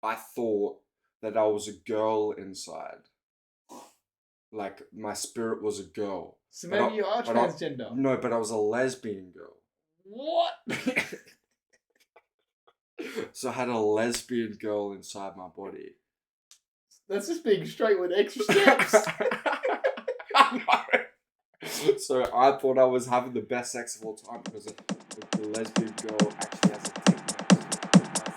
I thought that I was a girl inside. Like, my spirit was a girl. So maybe you are transgender. No, but I was a lesbian girl. What? So I had a lesbian girl inside my body. That's just being straight with extra steps. So I thought I was having the best sex of all time because the lesbian girl actually has a dick.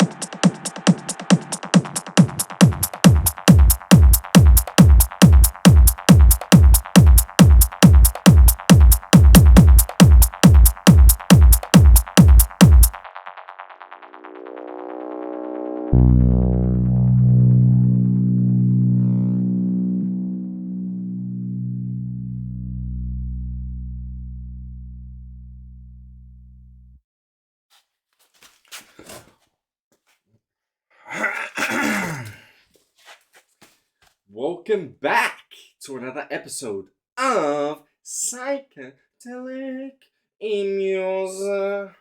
Welcome back to another episode of Psychedelic Emus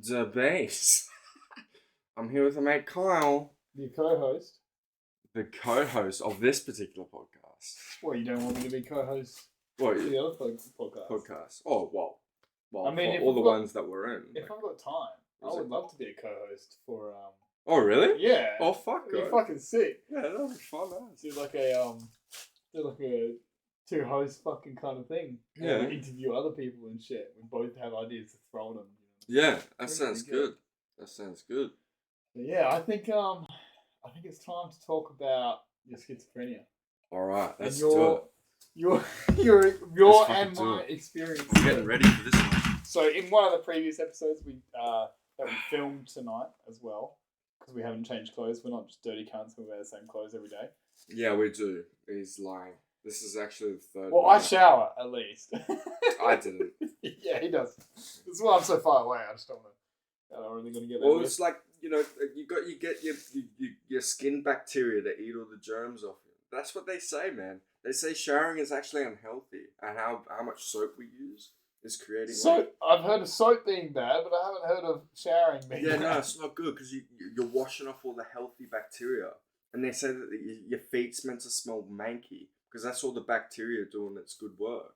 Debate. I'm here with my mate Kyle, The co-host. the co-host of this particular podcast. Well, you don't want me to be co-host What to the other podcast. Oh, well, I mean, for if all the I've got- ones that we're in. If I've got time, I would love to be a co-host for Oh, really? Yeah. Oh, fuck It'd be it. fucking sick. Yeah, that would be fun, man. Do like a two-host fucking kind of thing. Yeah. And interview other people and shit. We both have ideas to throw at them. Yeah, that Pretty sounds good. good. That sounds good. But yeah, I think it's time to talk about your schizophrenia. All right, let's and do it. your Let's and fucking do my it. experience. I'm getting ready for this one. So in one of the previous episodes that we filmed tonight as well, because we haven't changed clothes. We're not just dirty cunts who wear the same clothes every day. Yeah, we do. He's lying. This is actually the third Well, one. I shower at least. I didn't. Yeah, he does. That's why I'm so far away. I just don't want to. I don't really gonna get that. Well, it's like, you get your skin bacteria that eat all the germs off you. That's what they say, man. They say showering is actually unhealthy, and how much soap we use is creating. Soap. I've heard of soap being bad, but I haven't heard of showering being bad. Yeah, no, it's not good because you're washing off all the healthy bacteria, and they say that your feet's meant to smell manky because that's all the bacteria doing its good work.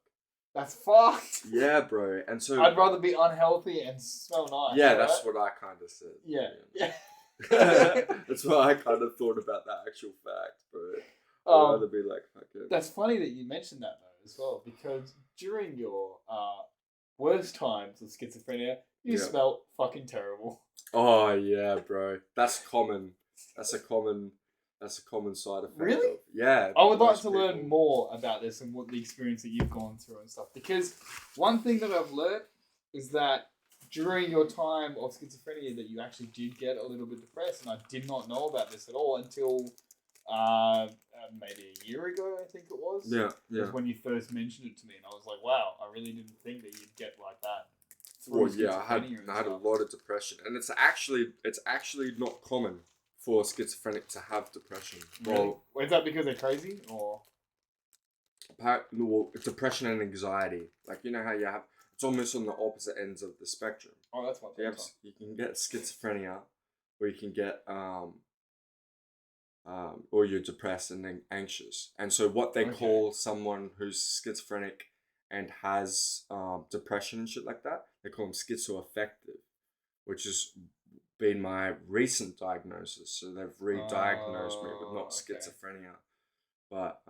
That's fucked. Yeah, bro, and so I'd rather be unhealthy and smell nice. yeah, right? that's what I kind of said. Yeah. That's what I kind of thought about that actual fact, bro. I'd rather be like fucking. That's funny that you mentioned that though as well, because during your worst times of schizophrenia, you Yeah. smelled fucking terrible. Oh yeah, bro. That's common. That's a common side effect. Really? Of, yeah. I would like most to people. learn more about this and what the experience that you've gone through and stuff. Because one thing that I've learned is that during your time of schizophrenia that you actually did get a little bit depressed, and I did not know about this at all until maybe a year ago, I think it was. Yeah, yeah. Was when you first mentioned it to me, and I was like, wow, I really didn't think that you'd get like that. Well, through yeah, I schizophrenia and had a stuff. lot of depression, and it's actually not common for schizophrenic to have depression. Really? Is that because they're crazy, or? Well, depression and anxiety, like you know how you have, it's almost on the opposite ends of the spectrum. Oh, that's one thing. You can get schizophrenia, or you can get or you're depressed and then anxious. And so what they call someone who's schizophrenic and has depression and shit like that, they call them schizoaffective, which has been my recent diagnosis. So they've re-diagnosed me with not schizophrenia, but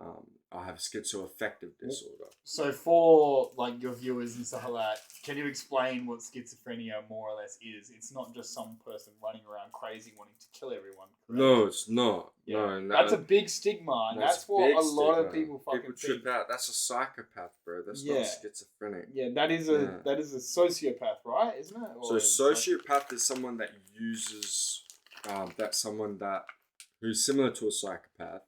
I have schizoaffective disorder. So for like your viewers and stuff like that, can you explain what schizophrenia more or less is? It's not just some person running around crazy wanting to kill everyone. Correct? No, it's not. Yeah. No, That's a big stigma, and that's what big a lot of stigma. people fucking People think. trip out. That's a psychopath, bro. That's Yeah. not schizophrenic. Yeah, that is a sociopath, right? Isn't it? So Or sociopath is someone that uses, who's similar to a psychopath,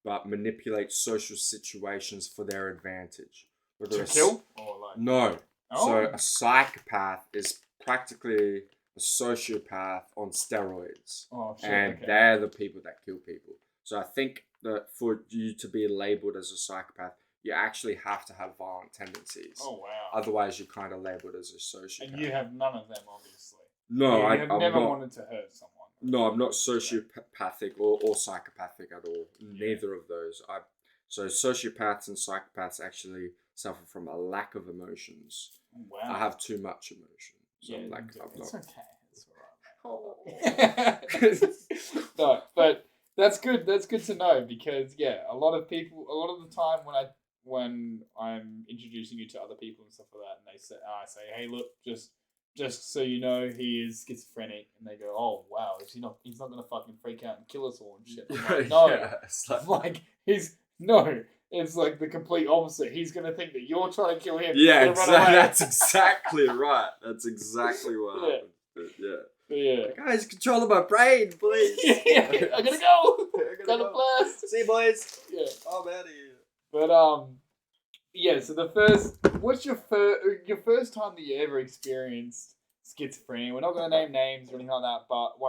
but manipulates social situations for their advantage. Whether to it's kill or like no. Oh. So a psychopath is practically a sociopath on steroids, Oh shit! and Okay. they're the people that kill people. So I think that for you to be labeled as a psychopath, you actually have to have violent tendencies. Oh wow! Otherwise, you're kind of labeled as a sociopath. And you have none of them, obviously. No, you I'm have never not. wanted to hurt someone. No, I'm not sociopathic or psychopathic at all. Neither of those. So sociopaths and psychopaths actually suffer from a lack of emotions. Wow. I have too much emotion. So Yeah, I'm like, it's I'm okay. It's alright. No, but that's good. That's good to know because a lot of the time when I'm introducing you to other people and stuff like that, and I say, hey, look, just so you know, he is schizophrenic, and they go, oh wow, he's not gonna fucking freak out and kill us all and shit. I'm like, no, yeah, it's like, no. It's like the complete opposite. He's gonna think that you're trying to kill him. Yeah, exactly. That's exactly right. That's exactly what Yeah. happened. But yeah. Yeah. Guys, control of my brain, please. I gotta go. I Gotta go. blast. See you, boys. Yeah. I'm out of here. But yeah. So what's your first time that you ever experienced schizophrenia? We're not gonna name names or anything like that, but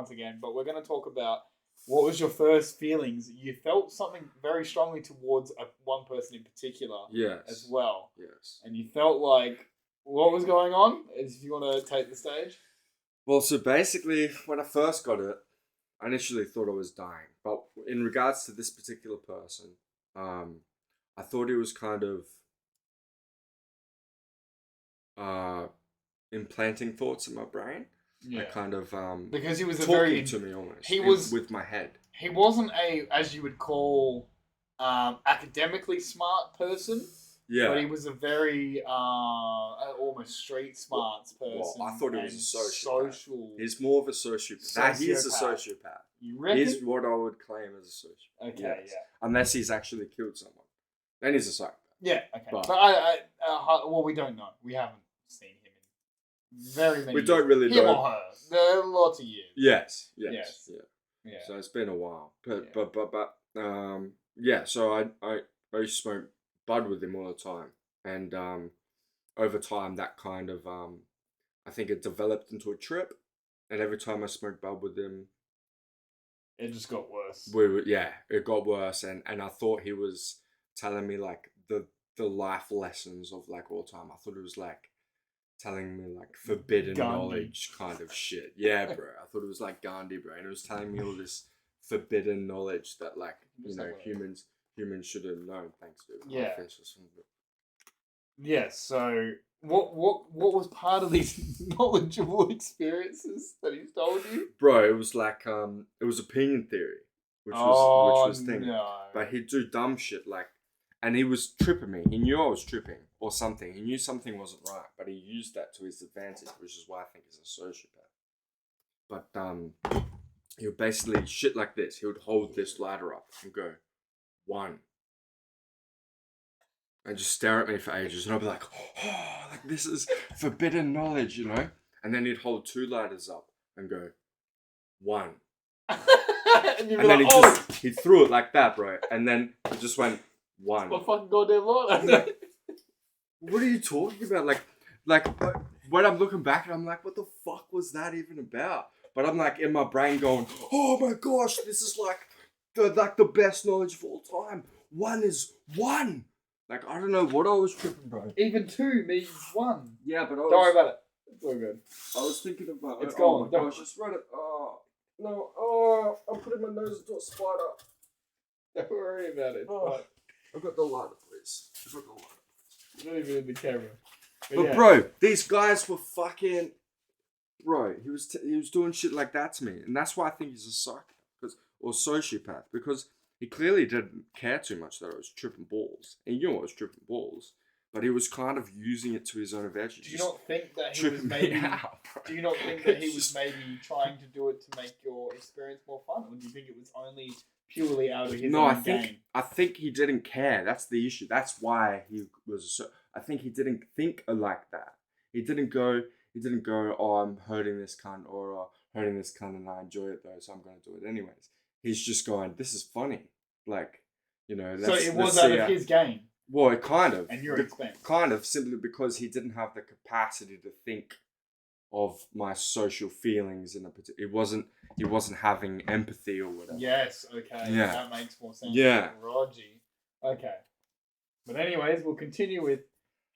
we're gonna talk about what was your first feelings. You felt something very strongly towards one person in particular, Yes. as well. Yes. And you felt like what was going on? If you want to take the stage. Well, so basically, when I first got it, I initially thought I was dying. But in regards to this particular person, I thought he was kind of implanting thoughts in my brain. Yeah. Like kind of because he was talking to me almost. With my head. He wasn't as you would call, academically smart person. Yeah. But he was a very almost street smart person. Well, I thought he was a social. He's more of a sociopath. He is a sociopath. You reckon? He's what I would claim as a sociopath. Okay, yes. yeah. Unless he's actually killed someone. Then he's a psychopath. Yeah, okay. But well, we don't know. We haven't seen him in very many We years. don't really him know. Or her. There are lots of years. Yes. Yeah. So it's been a while. But yeah, so I used to smoke bud with him all the time. And over time that kind of I think it developed into a trip. And every time I smoked bud with him, it just got worse. It got worse, and I thought he was telling me like the life lessons of like all time. I thought it was like telling me like forbidden knowledge kind of shit. Yeah, bro. I thought it was like Gandhi, bro, and it was telling me all this forbidden knowledge that like humans should have known. Thanks, dude. Yeah. Yeah. So what was part of these knowledgeable experiences that he's told you? Bro, it was like it was opinion theory, which was thing. No. But he'd do dumb shit like, and he was tripping me. He knew I was tripping or something. He knew something wasn't right, but he used that to his advantage, which is why I think he's a sociopath. But he would basically shit like this. He would hold this ladder up and go, 1. And just stare at me for ages, and I'd be like, oh, like this is forbidden knowledge, you know? And then he'd hold 2 ladders up and go, 1. and then he threw it like that, bro. And then it just went 1. What fucking goddamn ladder? What are you talking about? Like when I'm looking back and I'm like, what the fuck was that even about? But I'm like in my brain going, oh my gosh, this is like the best knowledge of all time. 1 is 1. Like, I don't know what I was tripping, bro. Even 2 means 1. Yeah, but don't worry about it. It's all good. I was thinking about it's gone. Oh my gosh, just read it. Oh, no. Oh, I'm putting my nose into a spider. Don't worry about it. Oh, I've got the lighter, please. You're not even in the camera. But bro, these guys were fucking... Bro, he was doing shit like that to me. And that's why I think he's a psychopath. Or sociopath. Because... he clearly didn't care too much that I was tripping balls. And you know I was tripping balls. But he was kind of using it to his own advantage. Do you not think that he was maybe... do you not think that he was maybe trying to do it to make your experience more fun? Or do you think it was only purely out of his own game? I think he didn't care. That's the issue. That's why he was... I think he didn't think like that. He didn't go, oh, I'm hurting this cunt. Or hurting this cunt and I enjoy it though, so I'm going to do it anyways. He's just going, this is funny. Like, you know... So it was out of his game? Well, it kind of. And your expense? Kind of, simply because he didn't have the capacity to think of my social feelings in a particular... He wasn't having empathy or whatever. Yes, okay. Yeah. That makes more sense. Yeah. Rogie. Okay. But anyways, we'll continue with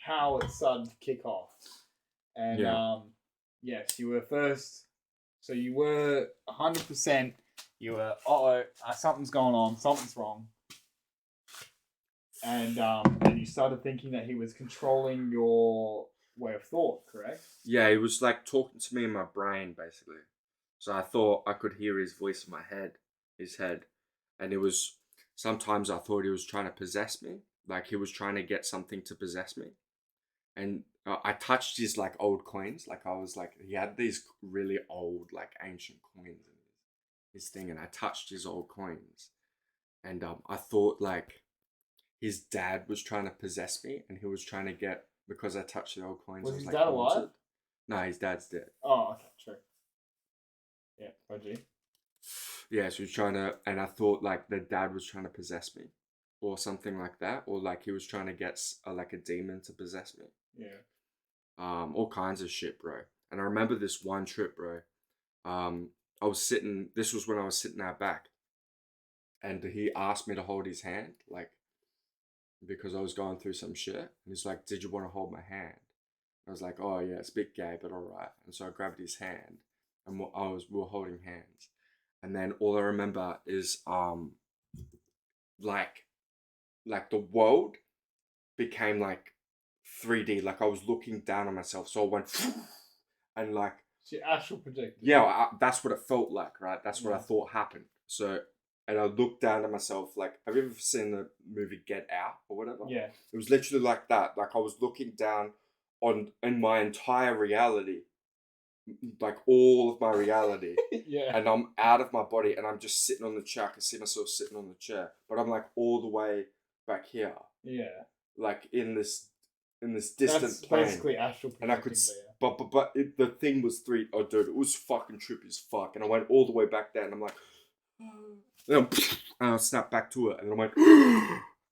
how it started to kick off. And, yes, you were first So you were 100%. You were, something's going on, something's wrong, and you started thinking that he was controlling your way of thought, correct? Yeah, he was like talking to me in my brain, basically. So I thought I could hear his voice in my head, his head. And it was, sometimes I thought he was trying to possess me. Like he was trying to get something to possess me. And I touched his like old coins. Like I was like, he had these really old, like ancient coins in his thing. And I touched his old coins. And I thought like his dad was trying to possess me. And he was trying to get, because I touched the old coins, Was I was his like, dad haunted. alive? No, his dad's dead. Oh, okay, true. Yeah, OG. Yeah, so he was trying to, and I thought like the dad was trying to possess me, or something like that, or like he was trying to get like a demon to possess me. Yeah. All kinds of shit, bro. And I remember this one trip, bro. I was sitting. This was when I was sitting out back, and he asked me to hold his hand, like because I was going through some shit. And he's like, "Did you want to hold my hand?" I was like, "Oh yeah, it's a bit gay, but all right." And so I grabbed his hand, and we were holding hands. And then all I remember is like the world became like 3D. Like I was looking down on myself, so I went and like She astral projected. yeah, that's what it felt like, right? That's what I Yeah. thought happened. So and I looked down at myself. Like, have you ever seen the movie Get Out or whatever? Yeah. It was literally like that. Like I was looking down on in my entire reality, like all of my reality. Yeah. And I'm out of my body and I'm just sitting on the chair. I can see myself sitting on the chair, but I'm like all the way back here, Yeah. like in this distant That's plane. basically astral projecting. And I could, but the thing was oh dude, it was fucking trippy as fuck. And I went all the way back there, and I'm like, and I snapped back to it, and I went,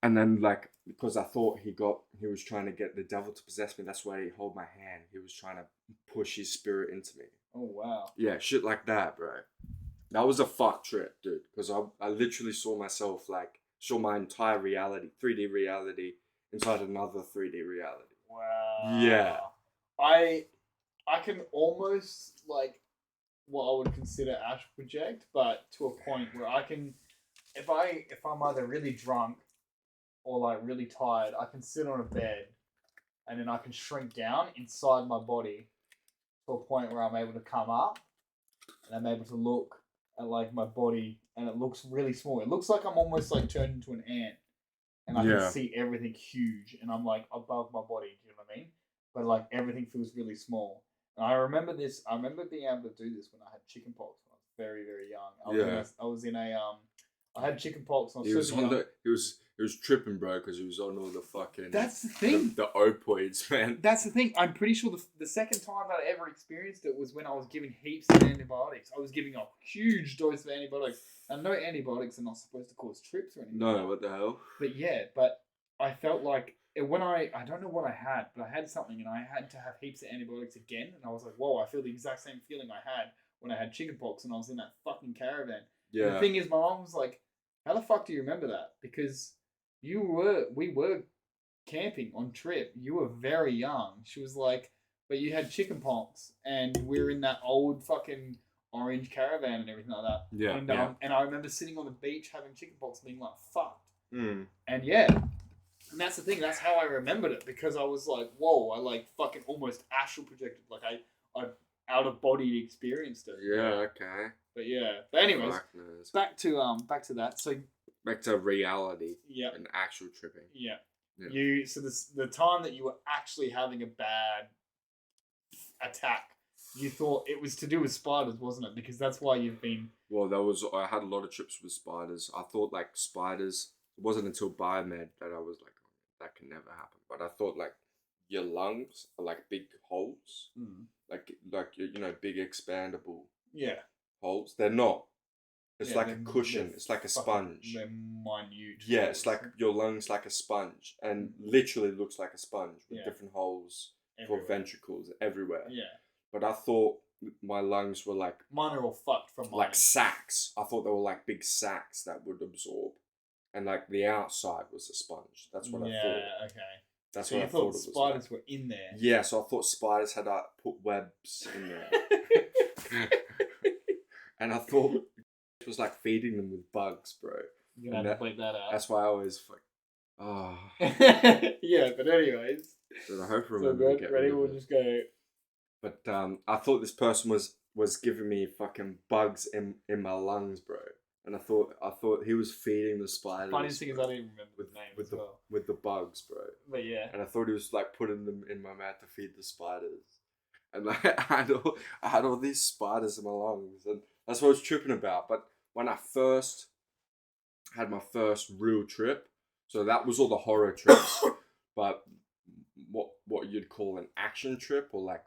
and then like because I thought he was trying to get the devil to possess me. That's why he held my hand. He was trying to push his spirit into me. Oh wow. Yeah, shit like that, bro. That was a fuck trip, dude. Because I literally saw myself saw my entire reality, 3D reality, inside another 3D reality. Wow. Yeah. I can almost like what I would consider astral project, but to a point where I can, if I'm either really drunk or like really tired, I can sit on a bed and then I can shrink down inside my body to a point where I'm able to come up and I'm able to look at like my body and it looks really small. It looks like I'm almost like turned into an ant and I can see everything huge and I'm like above my body. Do you know what I mean? But like everything feels really small. And I remember this. I remember being able to do this when I had chickenpox when I was very very young. I was in a I had chickenpox. And I was he was tripping, bro, because he was on all the fucking. That's the thing. The opioids, man. That's the thing. I'm pretty sure the second time that I ever experienced it was when I was given heaps of antibiotics. I was giving a huge dose of antibiotics. And no, antibiotics are not supposed to cause trips or anything. No, what the hell? But yeah, but I felt like when I don't know what I had, but I had something and I had to have heaps of antibiotics again. And I was like, whoa, I feel the exact same feeling I had when I had chickenpox and I was in that fucking caravan. Yeah. And the thing is, my mom was like, how the fuck do you remember that? Because we were camping on trip. You were very young. She was like, but you had chickenpox and we're in that old fucking orange caravan and everything like that. Yeah. And I remember sitting on the beach having chickenpox being like, fucked. Mm. And yeah. And that's the thing. That's how I remembered it because I was like, whoa, I like fucking almost astral projected. Like I out of body experienced it. Yeah, okay. But yeah. But anyways, back to that. So back to reality. Yeah. And actual tripping. Yeah. The time that you were actually having a bad attack, you thought it was to do with spiders, wasn't it? Because that's why you've been. Well, I had a lot of trips with spiders. I thought like spiders. It wasn't until biomed that I was like, oh, that can never happen. But I thought like your lungs are like big holes, like big expandable holes. They're not. It's like a cushion. It's like a sponge. They're minute. Yeah, it's like your lungs like a sponge, and literally looks like a sponge with different holes for ventricles everywhere. Yeah. But I thought my lungs were like mine are all fucked from like sacs. I thought they were like big sacs that would absorb. And like the outside was a sponge. That's what I thought. Yeah, okay. That's so what you I thought thought it was. Spiders were in there. Yeah, so I thought spiders had put webs in there. and I thought it was like feeding them with bugs, bro. You're gonna have to bleep that out. That's why I always oh. Yeah, but anyways. But I hope I So remember to good. get Ready? rid of We'll it. just go. But I thought this person was giving me fucking bugs in my lungs, bro. And I thought he was feeding the spiders. Funniest thing is I don't even remember with the name with as the well. with the bugs, bro. But yeah. And I thought he was like putting them in my mouth to feed the spiders. And like, I had all these spiders in my lungs, and that's what I was tripping about. But when I first had my first real trip, so that was all the horror trips. But what you'd call an action trip, or like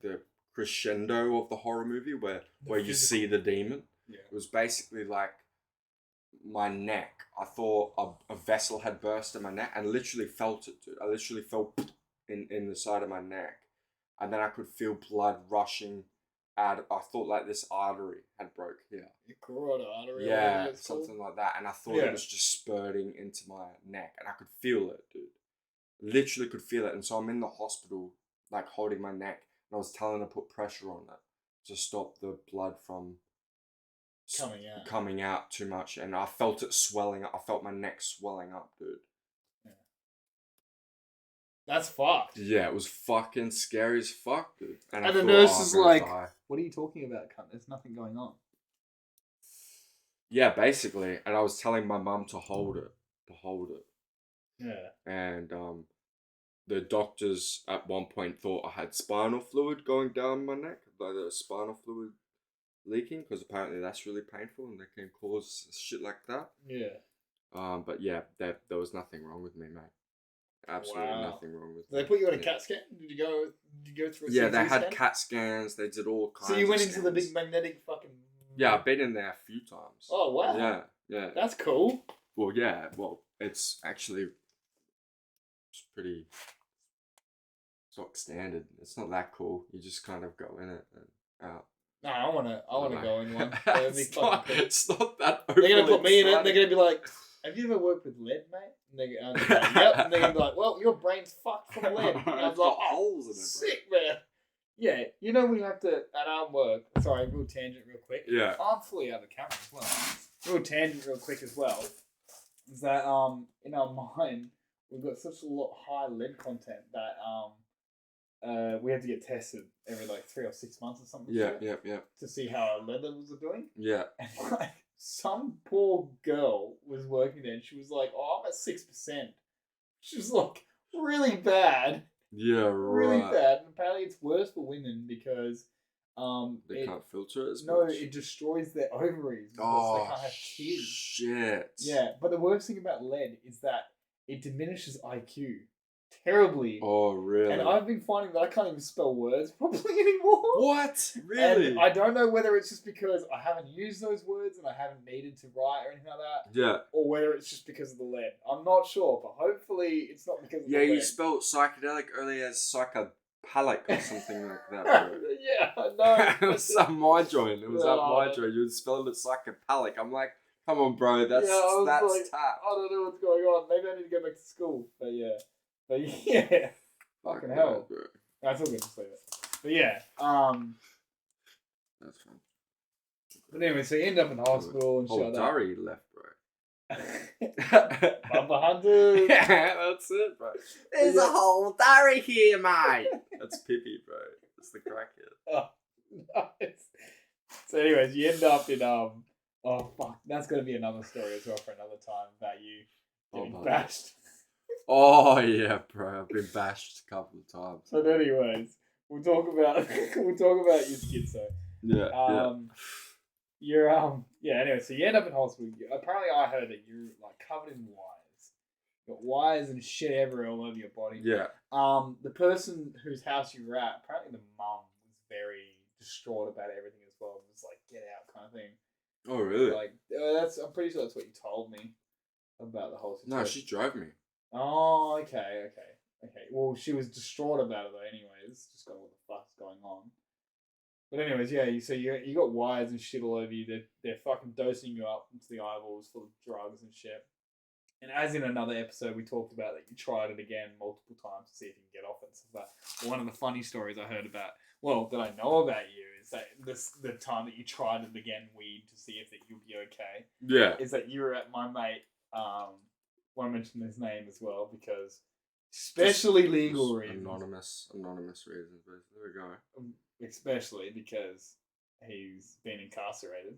the crescendo of the horror movie where you see the demon. Yeah. It was basically like my neck. I thought a vessel had burst in my neck, and literally felt it, dude. I literally felt in the side of my neck, and then I could feel blood rushing out. I thought like this artery had broke here. Your carotid artery. Yeah, something like that. And I thought Yeah. it was just spurting into my neck, and I could feel it, dude. Literally could feel it. And so I'm in the hospital, like holding my neck, and I was telling her to put pressure on it to stop the blood from coming out too much. And I felt it swelling up. I felt my neck swelling up, dude. Yeah. That's fucked. Yeah, it was fucking scary as fuck, dude. And the nurse is like, "What are you talking about, cunt? There's nothing going on." Yeah, basically. And I was telling my mum to hold it. Yeah. And the doctors at one point thought I had spinal fluid going down my neck, like the spinal fluid leaking, because apparently that's really painful and they can cause shit like that. Yeah. But yeah, there was nothing wrong with me, mate. Absolutely nothing wrong with me. Did they put you on a CAT scan? Did you go through a Yeah, CT they had scan? CAT scans. They did all kinds of So you went scans. into the big magnetic fucking... Yeah, I've been in there a few times. Oh, wow. Yeah. That's cool. Well, yeah. Well, it's actually pretty stock standard. It's not that cool. You just kind of go in it and out. No, I wanna go in one. It's not that. They're gonna put me in it. And they're gonna be like, "Have you ever worked with lead, mate?" And they're gonna be like, "Yep." And they're gonna be like, "Well, your brain's fucked from lead." And I was like, holes in it, sick, man. Yeah, you know we have to at our work. Sorry, real tangent, real quick. Yeah. I'm fully out of the camera as well. Real tangent, real quick as well. Is that in our mind we've got such a lot high lead content that we have to get tested every like 3 or 6 months or something. Yeah. To see how our lead levels are doing. Yeah. And like some poor girl was working there and she was like, "Oh, I'm at 6%." She was like really bad. Yeah, Really right. bad. And apparently it's worse for women because they can't filter it as no, much. it destroys their ovaries because they can't have kids. Shit. Yeah, but the worst thing about lead is that it diminishes IQ terribly. Oh, really? And I've been finding that I can't even spell words properly anymore. What? Really? And I don't know whether it's just because I haven't used those words and I haven't needed to write or anything like that. Yeah. Or whether it's just because of the lead. I'm not sure, but hopefully it's not because of the lead. Yeah, you spelled psychedelic earlier as psychopalic or something like that, bro. Yeah, I know. It was at my joint. It was at my joint. You were spelling it psychopalic. I'm like, come on, bro. That's like, tap. I don't know what's going on. Maybe I need to go back to school. But yeah. Fucking hell. Bro. That's all good to say that. But yeah, That's fine. but anyway, so you end up in the hospital and shit like that. Dari left, bro. Bumper Hunters. Yeah, that's it, bro. There's a whole Dari here, mate. That's Pippi, bro. That's the crackhead. Oh, nice. So anyways, you end up in oh fuck, that's gonna be another story as well for another time about you getting bashed. Oh yeah, bro. I've been bashed a couple of times. But anyways, we'll talk about your schizo. Yeah. You're anyway, so you end up in hospital. Apparently I heard that you're like covered in wires. You got wires and shit everywhere all over your body. Yeah. The person whose house you were at, apparently the mum was very distraught about everything as well. It was like, get out kind of thing. Oh really? Like I'm pretty sure that's what you told me about the whole situation. No, she drove me. Oh, okay. Well, she was distraught about it though. Anyways, just got what the fuck's going on. But anyways, yeah. So you got wires and shit all over you. They're fucking dosing you up into the eyeballs full of drugs and shit. And as in another episode, we talked about that you tried it again multiple times to see if you can get off it and stuff like that. One of the funny stories I heard about, that I know about you, is that the time that you tried it again, weed, to see if that you'll be okay. Yeah. Is that you were at my mate, want to mention his name as well, because especially legal reasons. Anonymous reasons, but there we go. Especially because he's been incarcerated.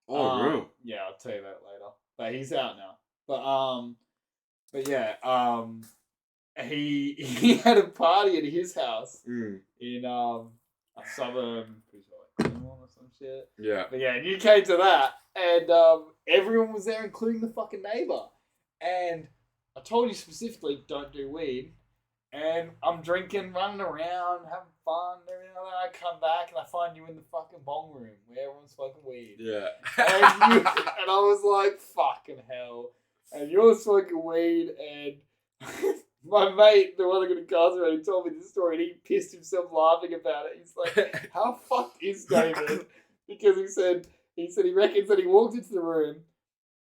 Oh, really? Yeah, I'll tell you about it later. But he's out now. But yeah, he had a party at his house in a suburb, pretty sure like Cornwall or some shit. Yeah. But yeah, and you came to that, and everyone was there, including the fucking neighbor. And I told you specifically, don't do weed. And I'm drinking, running around, having fun, and everything like that. I come back and I find you in the fucking bong room where everyone's smoking weed. Yeah. And I was like, fucking hell. And you're smoking weed, and my mate, the one that got incarcerated, told me this story, and he pissed himself laughing about it. He's like, how fucked is David? Because he said he reckons that he walked into the room,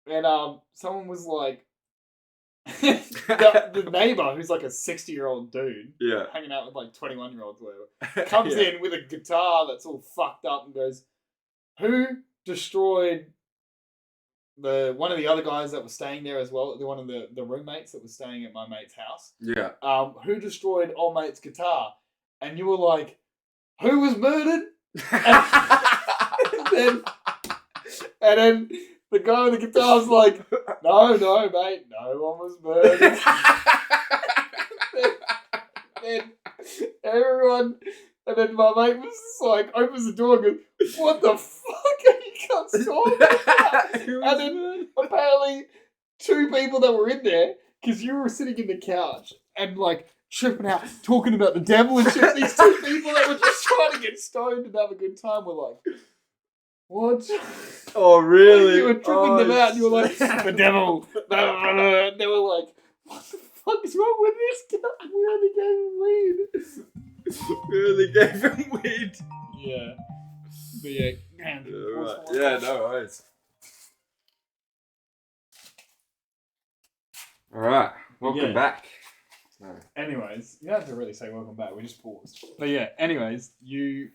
and someone was like, the neighbor, who's like a 60-year-old dude, hanging out with like 21-year-olds or whatever, comes in with a guitar that's all fucked up and goes, who destroyed one of the other guys that was staying there as well, one of the roommates that was staying at my mate's house? Yeah. Who destroyed old mate's guitar? And you were like, who was murdered? and then the guy with the guitar was like, no, mate, no one was murdered. And then my mate was just like, opens the door and goes, what the fuck are you guys talking about? And then apparently 2 people that were in there, because you were sitting in the couch and like tripping out, talking about the devil and shit. These 2 people that were just trying to get stoned and have a good time were like, what? Oh, really? You were tripping them out and you were like, the devil. And they were like, what the fuck is wrong with this guy? We only gave him weed. Yeah. But yeah. Man, right. Yeah, no worries. Alright, welcome back. No. Anyways, you don't have to really say welcome back, we just paused. But yeah, anyways, you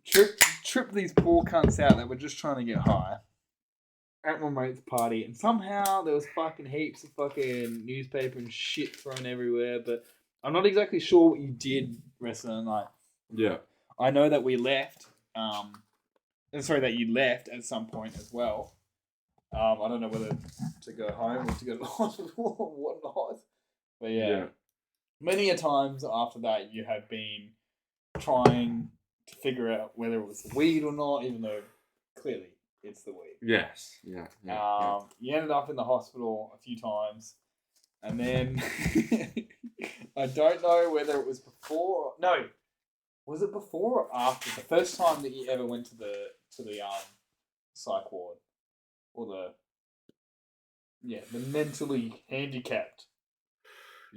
trip these poor cunts out that were just trying to get high at my mate's party, and somehow there was fucking heaps of fucking newspaper and shit thrown everywhere, but I'm not exactly sure what you did rest of the night. Yeah. I know that we left, that you left at some point as well. I don't know whether to go home or to go to the hospital or whatnot. But yeah. Many a times after that you have been trying to figure out whether it was the weed or not, even though clearly it's the weed. Yes. Yeah. You ended up in the hospital a few times, and then I don't know whether it was before. No, was it before or after the first time that you ever went to the psych ward or the mentally handicapped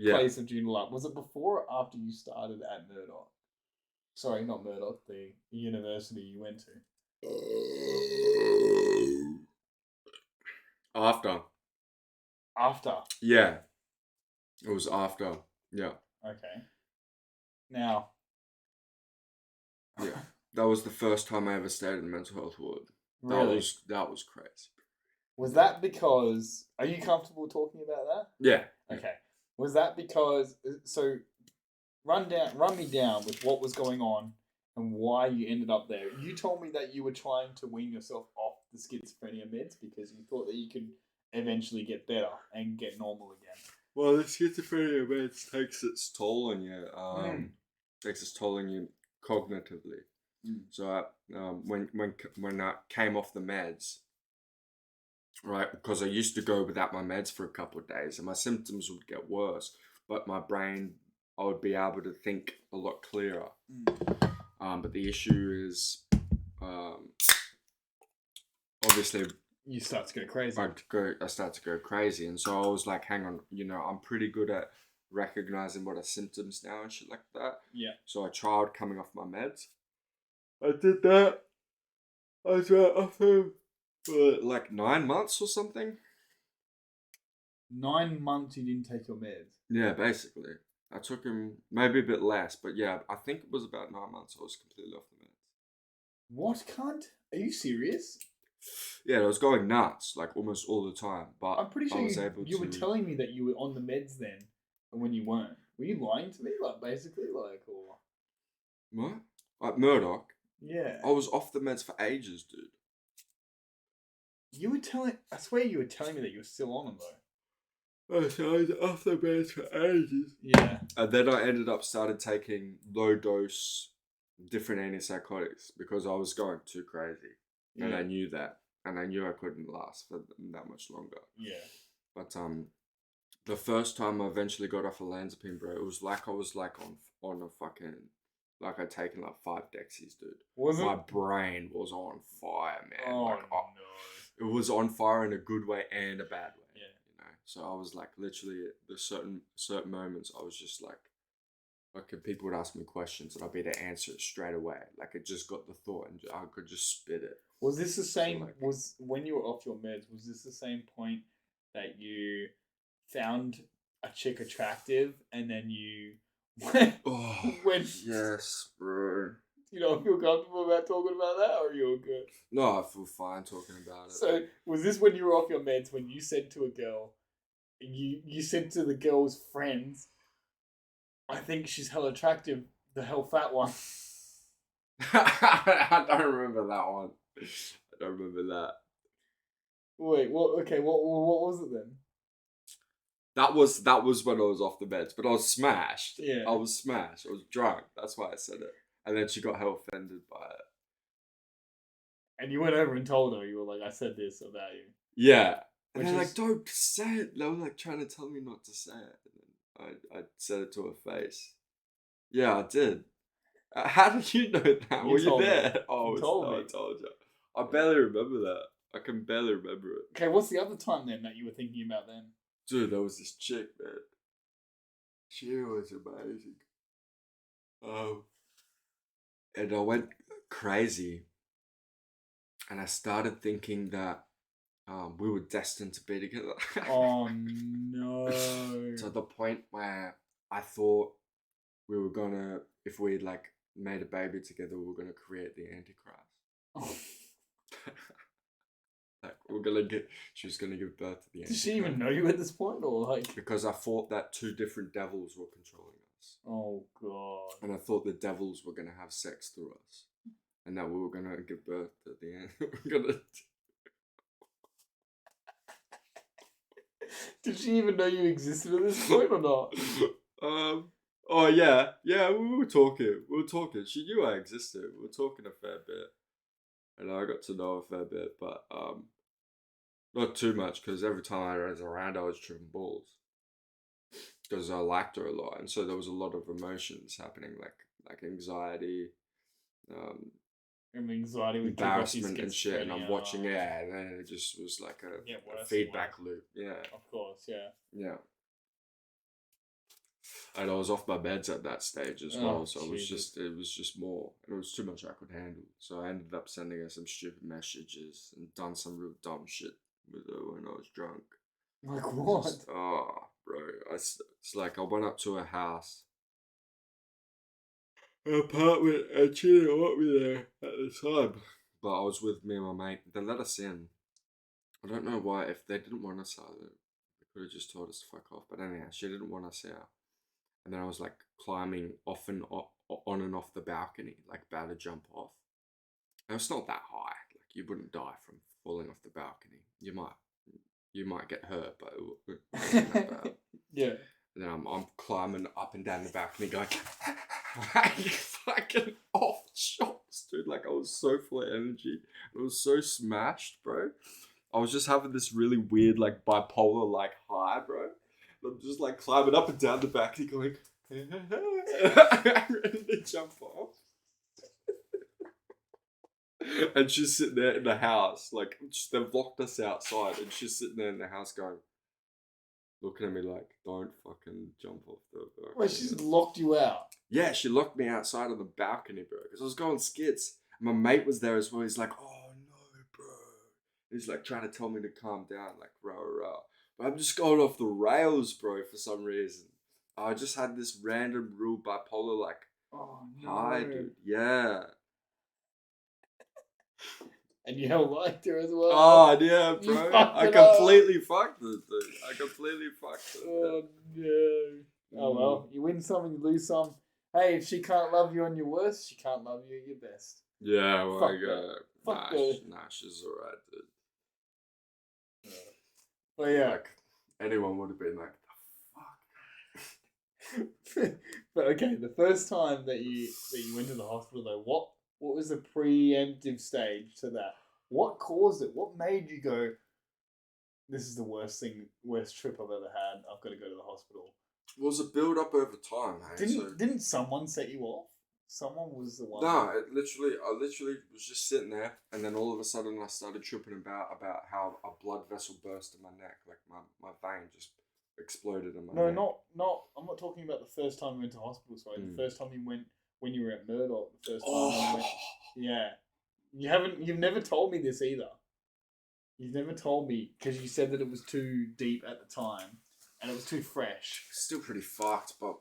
place of Joondalup? Was it before or after you started at Murdoch? Sorry, not Murdoch, the university you went to. After? Yeah. It was after. Yeah. Okay. Now. Yeah. That was the first time I ever stayed in a mental health ward. Really? That was crazy. Was that because... Are you comfortable talking about that? Yeah. Okay. Was that because... So, run me down with what was going on and why you ended up there. You told me that you were trying to wean yourself off the schizophrenia meds because you thought that you could eventually get better and get normal again. Well, the schizophrenia meds takes its toll on you. Takes its toll on you cognitively. So when I came off the meds, right, because I used to go without my meds for a couple of days and my symptoms would get worse, but my brain, I would be able to think a lot clearer. But the issue is, obviously, you start to go crazy. I start to go crazy, and so I was like, "Hang on, I'm pretty good at recognizing what are symptoms now and shit like that." Yeah. So I tried coming off my meds. I did that. I was off them for like 9 months or something. 9 months you didn't take your meds. Yeah, basically. I took him maybe a bit less, but yeah, I think it was about 9 months I was completely off the meds. What, cunt? Are you serious? Yeah, I was going nuts like almost all the time, but I'm pretty I sure was you, able you to. were telling me that you were on the meds then, and when you weren't. Were you lying to me, like basically, like, or What? Like Murdoch? yeah? I was off the meds for ages, dude. You were telling. I swear you were telling me that you were still on them though. Oh, so I was off the meds for ages. Yeah. And then I ended up started taking low dose different antipsychotics because I was going too crazy. And I knew that. And I knew I couldn't last for that much longer. Yeah. But the first time I eventually got off olanzapine, bro, it was like I was like on a fucking like I'd taken like 5 Dexies, dude. Was it? My brain was on fire, man. Oh like no. it was on fire in a good way and a bad way. Yeah. You know. So I was like literally at the certain moments I was just like people would ask me questions and I'd be able to answer it straight away. Like it just got the thought and I could just spit it. Was this the same? So, like, was when you were off your meds? Was this the same point that you found a chick attractive and then you went? Oh, yes, bro. You don't feel comfortable about talking about that, or are you all good? No, I feel fine talking about it. So was this when you were off your meds when you said to a girl, you said to the girl's friends, "I think she's hell attractive, the hell fat one." I don't remember that one. I don't remember that. Wait, what? Okay, what was it then? That was when I was off the meds, but I was smashed. Yeah. I was smashed. I was drunk. That's why I said it. And then she got hell offended by it. And you went over and told her, you were like, "I said this about you." Yeah. And Which they're is- like, don't say it. They were like trying to tell me not to say it. And then I said it to her face. Yeah, I did. How did you know that? Were you told me. there? Oh, You told me. I told you. I barely remember that. I can barely remember it. Okay, what's the other time then that you were thinking about then? Dude, there was this chick, man. She was amazing. And I went crazy. And I started thinking that we were destined to be together. Oh no. To the point where I thought we were gonna, if we like made a baby together, we were gonna create the Antichrist. Like she was gonna give birth to the Antichrist. Did she even know you at this point, or like? Because I thought that 2 different devils were controlling us. Oh god. And I thought the devils were gonna have sex through us. And that we were gonna give birth to the end. Did she even know you existed at this point or not? Oh yeah, we were talking. She knew I existed. We were talking a fair bit, and I got to know a fair bit, but not too much because every time I was around, I was tripping balls because I liked her a lot, and so there was a lot of emotions happening, like anxiety, Anxiety with embarrassment and shit, and I'm watching it, and then it just was like a feedback loop. Yeah, of course, yeah. yeah. And I was off my meds at that stage as well, so it was just more. It was too much I could handle. So I ended up sending her some stupid messages and done some real dumb shit with her when I was drunk. Like what? Bro, it's like I went up to her house, her apartment, and she didn't want me there at the time. But I was with me and my mate. They let us in. I don't know why. If they didn't want us out, they could have just told us to fuck off. But anyhow, she didn't want us out. And then I was like climbing off and on and off the balcony, like about to jump off. And it's not that high. Like you wouldn't die from falling off the balcony. You might get hurt, but it wasn't that bad. Yeah. And then I'm climbing up and down the balcony, going like fucking off shots, dude. Like I was so full of energy. I was so smashed, bro. I was just having this really weird, like bipolar, like high, bro. I'm just like climbing up and down the balcony going, ready to jump off. And she's sitting there in the house, like, they've locked us outside, and she's sitting there in the house going, looking at me like, don't fucking jump off the balcony. Wait, she's locked you out? Yeah, she locked me outside on the balcony, bro, because I was going skits. My mate was there as well. He's like, oh no, bro. He's like trying to tell me to calm down, like, rah, rah. I'm just going off the rails, bro, for some reason. I just had this random real bipolar, like, Oh no. high, dude. Yeah. And you held liked her as well. Oh, yeah, You bro. fucked I it up. completely fucked it, dude. I completely fucked it. Oh no. Oh well, you win some and you lose some. Hey, if she can't love you on your worst, she can't love you at your best. Yeah, well, Fuck that. Fuck that. she's alright, dude. But yeah. Like, anyone would have been like, But okay, the first time that you went to the hospital though, what was the preemptive stage to that? What caused it? What made you go, this is the worst trip I've ever had. I've got to go to the hospital. it was a build up over time, hey? Didn't someone set you off? Someone was the one. No, I literally was just sitting there, and then all of a sudden I started tripping about how a blood vessel burst in my neck, like my vein just exploded in my neck. Not. I'm not talking about the first time you went to hospital. Sorry, the first time you went when you were at Murdoch. The first time you went. Yeah, you've never told me this either. You've never told me because you said that it was too deep at the time, and it was too fresh. Still pretty fucked, but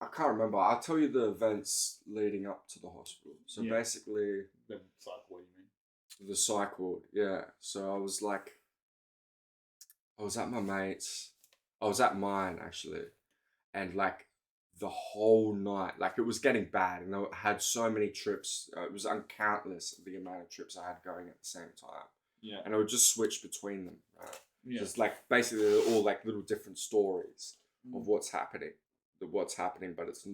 I can't remember. I'll tell you the events leading up to the hospital. So basically, the psych ward, you mean? The psych ward, yeah. So I was at my mate's. I was at mine actually, and like the whole night, like it was getting bad, and I had so many trips. It was uncountless the amount of trips I had going at the same time. Yeah. And I would just switch between them. Right? Yeah. Just like basically they're all like little different stories of what's happening, but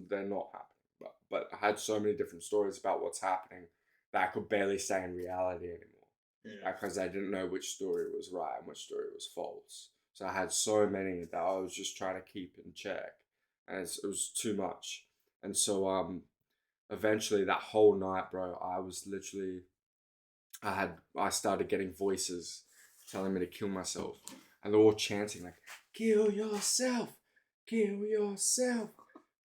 they're not happening. But I had so many different stories about what's happening that I could barely stay in reality anymore. Yeah. Because I didn't know which story was right and which story was false. So I had so many that I was just trying to keep in check, and it was too much. And so eventually that whole night, bro, I was literally, I started getting voices telling me to kill myself, and they're all chanting like, "Kill yourself, kill yourself,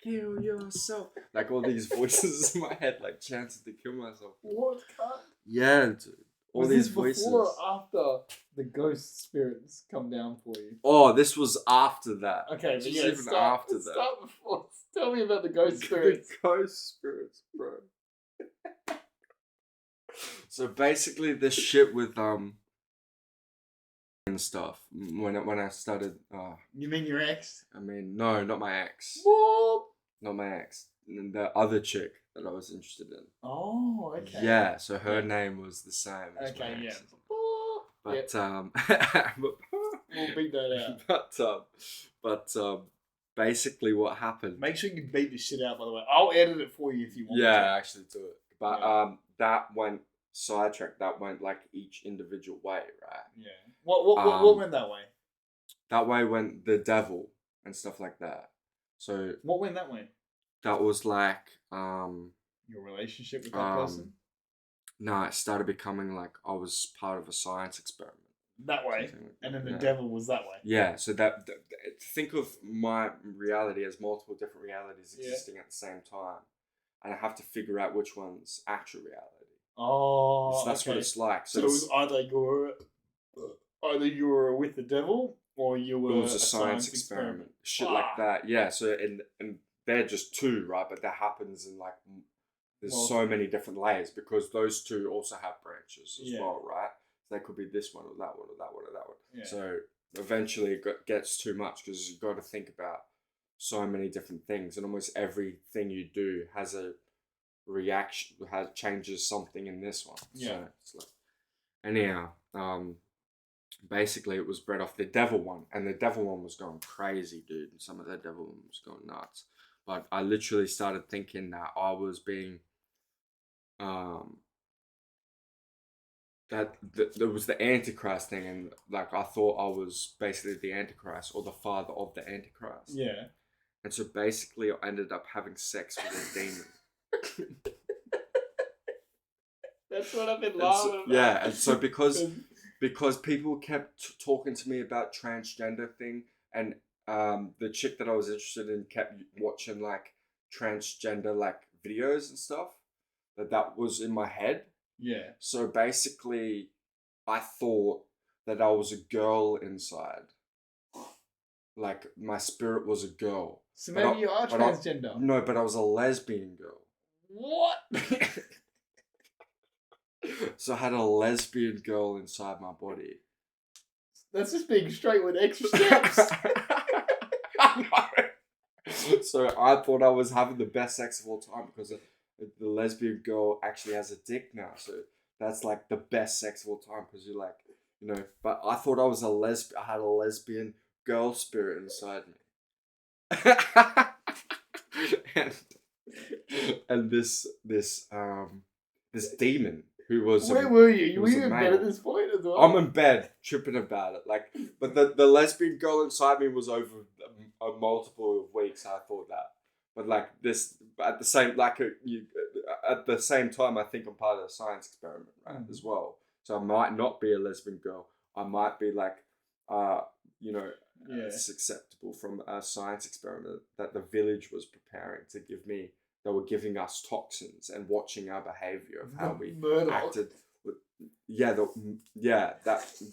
kill yourself." Like all these voices in my head, like chanting to kill myself. What? Cut? Yeah, dude. All was these this voices. Before or after the ghost spirits come down for you? Oh, this was after that. Okay, this but was yeah, even after that. Start before. Tell me about the ghost spirits. The ghost spirits, bro. So basically, this shit with and stuff. When I started. You mean your ex? I mean, no, not my ex. Whoop. Not my ex. The other chick that I was interested in. Oh, okay. Yeah, so her name was the same as my Okay, yeah. ex. But We'll beat that out. but basically what happened. Make sure you beat the shit out, by the way. I'll edit it for you if you want. Yeah, actually do it. But that went sidetracked. That went like each individual way, right? Yeah. What went that way? That way went the devil and stuff like that. So what went that way? That was like your relationship with that person? No, it started becoming like I was part of a science experiment. That way, like and then the devil was that way. Yeah, so that think of my reality as multiple different realities existing at the same time, and I have to figure out which one's actual reality. Oh, so that's what it's like. So it was either you were with the devil or you were. It was a science experiment. Shit like that. Yeah. So and they're just two, right? But that happens in like there's so many different layers because those two also have branches as well, right? So they could be this one or that one or that one or that one. Yeah. So eventually it gets too much because you've got to think about so many different things, and almost everything you do has a reaction, changes something in this one. Yeah. So it's like, anyhow, basically it was bred off the devil one, and the devil one was going crazy, dude. And some of the devil one was going nuts. But I literally started thinking that I was being, that there was the Antichrist thing, and like I thought I was basically the Antichrist or the father of the Antichrist. Yeah. And so basically I ended up having sex with a demon. That's what I've been laughing about. Yeah, and so because people kept talking to me about transgender thing, and the chick that I was interested in kept watching like transgender like videos and stuff, that was in my head. Yeah. So basically I thought that I was a girl inside. Like my spirit was a girl. So maybe you are transgender. No, but I was a lesbian girl. What? So I had a lesbian girl inside my body. That's just being straight with extra steps. So I thought I was having the best sex of all time because the lesbian girl actually has a dick now. So that's like the best sex of all time because you're like, but I thought I was I had a lesbian girl spirit inside me. and this demon who was where were you? Were you in bed at this point as well? I'm in bed tripping about it, but the lesbian girl inside me was over a multiple of weeks. I thought that, but at the same time, I think I'm part of a science experiment, right? As well. So I might not be a lesbian girl. I might be it's acceptable from a science experiment that the village was preparing to give me. They were giving us toxins and watching our behavior of how we acted. The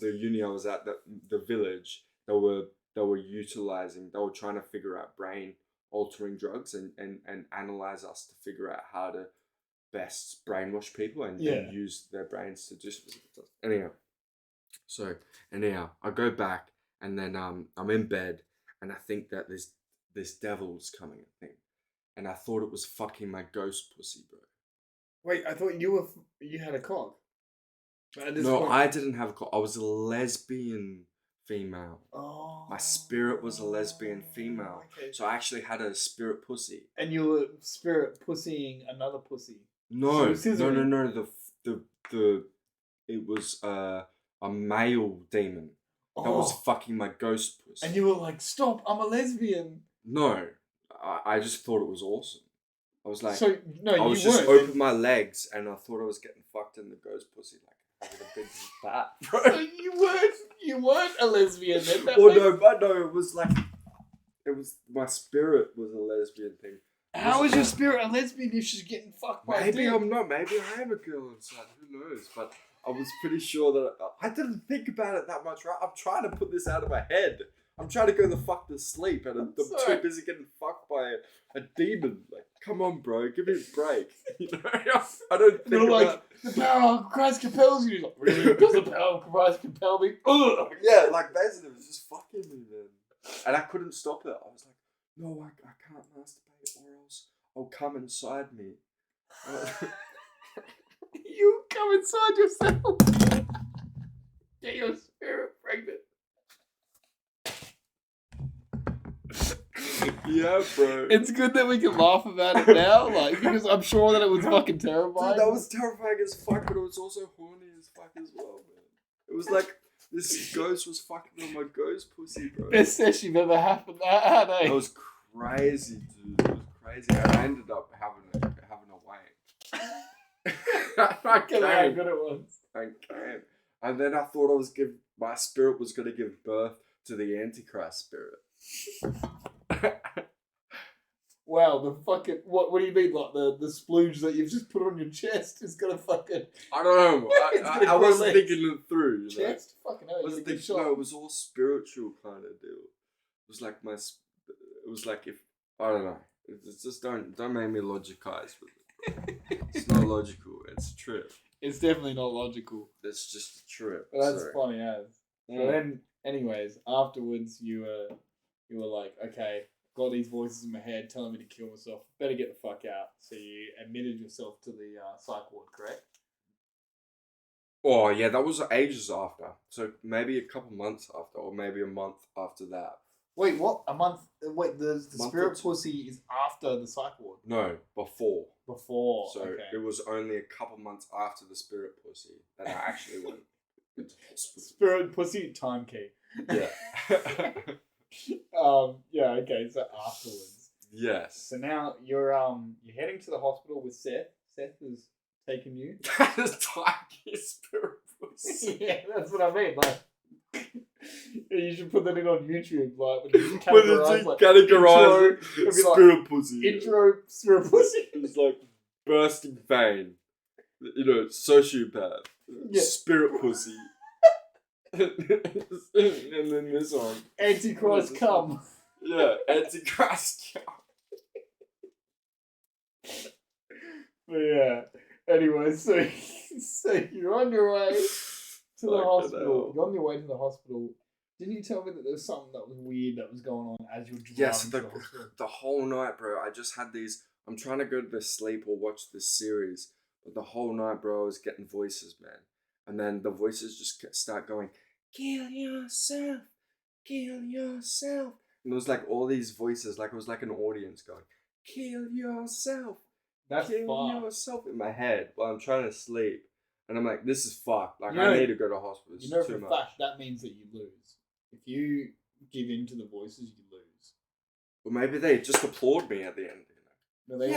uni I was at, the village, they were utilizing. They were trying to figure out brain altering drugs and analyze us to figure out how to best brainwash people and use their brains to do specific stuff. Anyhow, I go back and then I'm in bed and I think that this devil's coming at me. And I thought it was fucking my ghost pussy, bro. Wait, I thought you had a cock. No, I didn't have a cock. I was a lesbian female. Oh. My spirit was a lesbian female. Okay. So I actually had a spirit pussy. And you were spirit pussying another pussy. No. It was a male demon that was fucking my ghost pussy. And you were like, "Stop! I'm a lesbian." No. I just thought it was awesome. I was like, just open my legs and I thought I was getting fucked in the ghost pussy, like having a big fat, bro. So you weren't a lesbian then. It was like, my spirit was a lesbian thing. How is your spirit a lesbian if she's getting fucked by a dick? Maybe I'm not. Maybe I am a girl inside. Who knows? But I was pretty sure that I didn't think about it that much. Right? I'm trying to put this out of my head. I'm trying to go the fuck to sleep, and I'm too busy getting fucked by a demon. Like, come on, bro, give me a break. I don't think about... the power of Christ compels you. Like, really? Does the power of Christ compel me? Ugh. Yeah, basically, it was just fucking me, man. And I couldn't stop it. I was like, no, I can't masturbate, or else I'll come inside me. You come inside yourself. Get your spirit pregnant. Yeah, bro. It's good that we can laugh about it now, because I'm sure that it was fucking terrifying. Dude, that was terrifying as fuck, but it was also horny as fuck as well, man. It was like this ghost was fucking on my ghost pussy, bro. Best session ever happened. That was crazy, dude. It was crazy. And I ended up having a wank. I can't believe how good it was. I can't. And then I thought my spirit was gonna give birth to the Antichrist spirit. Wow, the fucking what do you mean? Like the splooge that you've just put on your chest is gonna fucking... I don't know. I wasn't thinking it through. Chest? Fucking hell. No, it was all spiritual kind of deal. It was like if I don't know. It's just don't make me logicize with it. It's not logical. It's a trip. It's definitely not logical. It's just a trip. But that's funny as. So then, anyways, afterwards you were like, okay, got these voices in my head telling me to kill myself. Better get the fuck out. So you admitted yourself to the psych ward, correct? Oh yeah, that was ages after. So maybe a couple months after, or maybe a month after that. Wait, what? A month? Wait, the spirit pussy is after the psych ward? No, before. Before. So it was only a couple months after the spirit pussy that I actually went into hospital. Spirit pussy time key. Yeah. Yeah. Okay. So afterwards. Yes. So now you're heading to the hospital with Seth. Seth has taken you. That is time key spirit pussy. Yeah, that's what I mean. Like, you should put that in on YouTube. Like, when it's categorized, spirit pussy. Intro spirit pussy. It's like bursting vein. Sociopath. Yeah. Spirit pussy. And then this one. Antichrist come. Yeah, Antichrist. But yeah. Anyway, so you're on your way to the hospital. You're on your way to the hospital. Didn't you tell me that there was something that was weird that was going on as you were driving Yes, to the hospital? the whole night, bro. I just had these. I'm trying to go to sleep or watch this series, but the whole night, bro, I was getting voices, man. And then the voices just start going, "Kill yourself, kill yourself." And it was like all these voices, like it was like an audience going, "Kill yourself, That's kill fucked. yourself," in my head while I'm trying to sleep. And I'm like, this is fucked. Like, You know- I need to go to hospital. It's You know too for a much. fact that means that you lose. If you give in to the voices, you lose. Or maybe they just applaud me at the end. No, they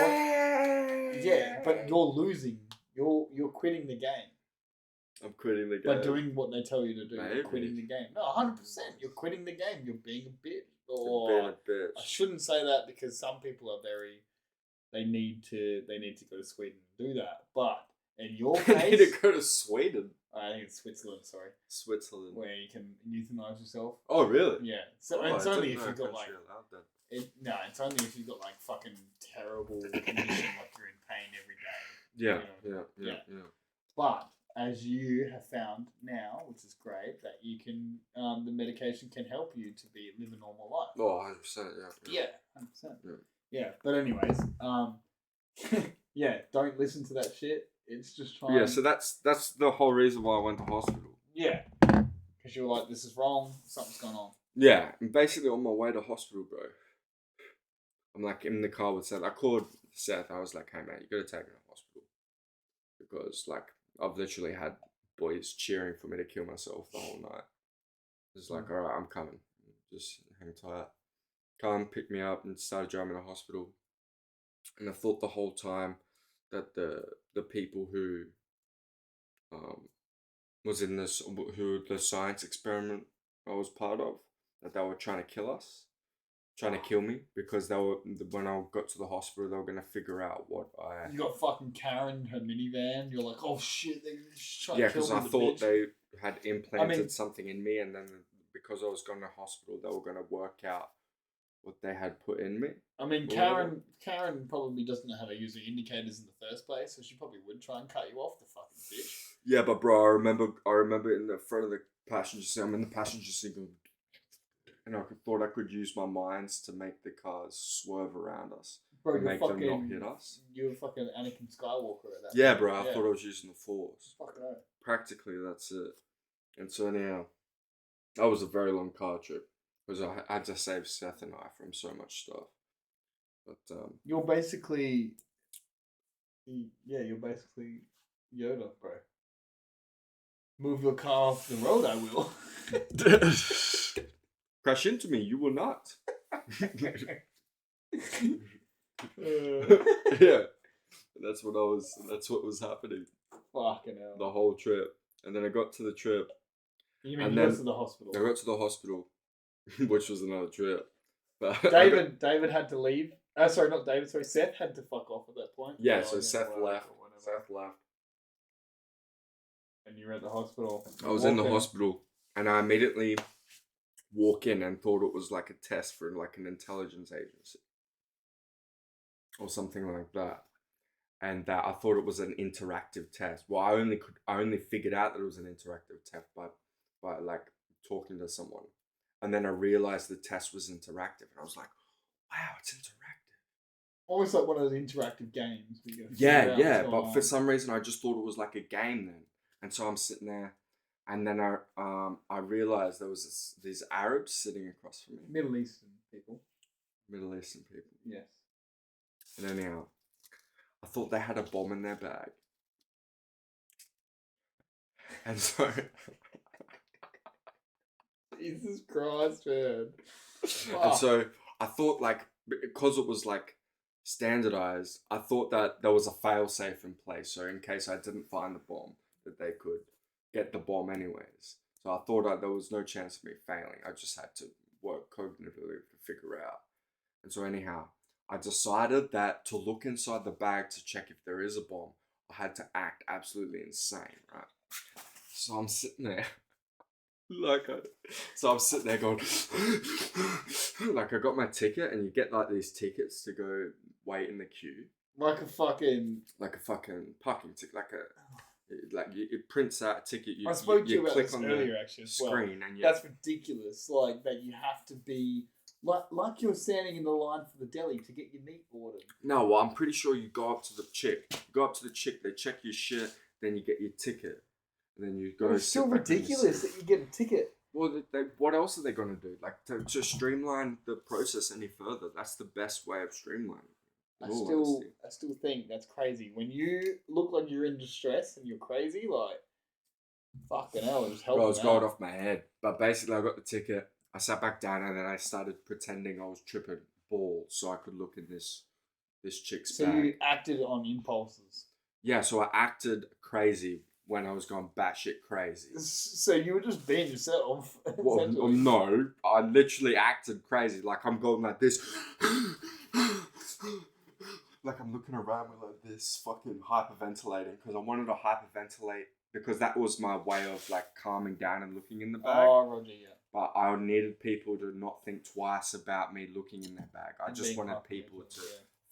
yeah, but you're losing. You're quitting the game. I'm quitting the game. By doing what they tell you to do. Maybe. You're quitting the game. No, 100%. You're quitting the game. You're being a bitch. You're being a bitch. I shouldn't say that because some people are very. They need to go to Sweden and do that. But in your case, I need to go to Sweden. I think it's Switzerland. Sorry, Switzerland. where you can euthanize yourself. Oh, really? Yeah. So Oh, it's I only didn't if know you've got a like. country allowed that. It's only if you've got like fucking terrible condition, like you're in pain every day. Yeah, You know? yeah. But as you have found now, which is great, that you can, the medication can help you to live a normal life. Oh, 100%, yeah. Yeah, 100%. Yeah, but anyways, yeah, don't listen to that shit. It's just trying. Yeah, so that's the whole reason why I went to hospital. Yeah, because you were like, this is wrong. Something's going on. Yeah, and basically on my way to hospital, bro, I'm like in the car with Seth. I called Seth. I was like, hey, mate, you got to take me to hospital. Because, like, I've literally had boys cheering for me to kill myself the whole night. It's like, all right, I'm coming. Just hang tight. Come, pick me up, and started driving to hospital. And I thought the whole time that the people who was in this, who the science experiment I was part of, that they were trying to kill us, trying to kill me, because they were, when I got to the hospital, they were gonna figure out what I. You got fucking Karen in her minivan. You're like, oh shit, they're just trying Yeah, to kill me. because I thought they had implanted I something in me, and then because I was going to hospital, they were gonna work out what they had put in me. I mean, Or Karen probably doesn't know how to use the indicators in the first place, so she probably would try and cut you off, the fucking bitch. Yeah, but bro, I remember in the front of the passenger seat. I'm in the passenger seat, and I thought I could use my minds to make the cars swerve around us, Bro, and you're make fucking, them not hit us. You were fucking Anakin Skywalker at that Yeah, point. bro, I thought I was using the Force. Fucking hell. Practically, that's it. And so anyhow, that was a very long car trip because I had to save Seth and I from so much stuff. But You're basically, you're basically Yoda, bro. Move your car off the road, I will. Crash into me, you will not. Yeah, that's what was happening Fucking hell. the whole trip. And then I got to the trip. You mean and you then got to the hospital? I got to the hospital, which was another trip. But David had to leave. Sorry, not David. Sorry, Seth had to fuck off at that point. Yeah, so Seth left. Seth left. And you were at the hospital. I was in the hospital, and I immediately walk in and thought it was like a test for like an intelligence agency or something like that, and that I thought it was an interactive test. Well, I only figured out that it was an interactive test by like talking to someone, and then I realized the test was interactive, and I was like, wow, it's interactive. Almost like one of those interactive games. Yeah, but for some reason I just thought it was like a game then. And so I'm sitting there, and then I realized there was these Arabs sitting across from me. Middle Eastern people. Yes. And anyhow, I thought they had a bomb in their bag. And so... Jesus Christ, man. And so I thought, like, because it was, like, standardized, I thought that there was a fail-safe in place. So in case I didn't find the bomb, that they could get the bomb anyways. So I thought there was no chance of me failing. I just had to work cognitively to figure out. And so anyhow, I decided that to look inside the bag to check if there is a bomb, I had to act absolutely insane, right? So I'm sitting there Like, so I'm sitting there going, like, I got my ticket, and you get like these tickets to go wait in the queue, Like a fucking. like a fucking parking ticket, like it prints out a ticket. I spoke to you about click this on earlier, the actually, as well. screen, and That's ridiculous. Like that, you have to be like you're standing in the line for the deli to get your meat ordered. No, well, I'm pretty sure you go up to the chick. You go up to the chick, they check your shit, then you get your ticket, and then you go. But it's still ridiculous that you get a ticket. Well, what else are they gonna do? Like to streamline the process any further? That's the best way of streamlining. I still think that's crazy. When you look like you're in distress and you're crazy, like fucking hell, it just helps. Bro, I was going off my head, but basically, I got the ticket. I sat back down, and then I started pretending I was tripping balls so I could look in this chick's So bag. you acted on impulses. Yeah, so I acted crazy when I was going batshit crazy. So you were just being yourself. Well, no, I literally acted crazy. Like I'm going like this. Like I'm looking around with like this, fucking hyperventilating, because I wanted to hyperventilate because that was my way of like calming down and looking in the bag. Oh, Roger, yeah. But I needed people to not think twice about me looking in their bag. I just wanted people to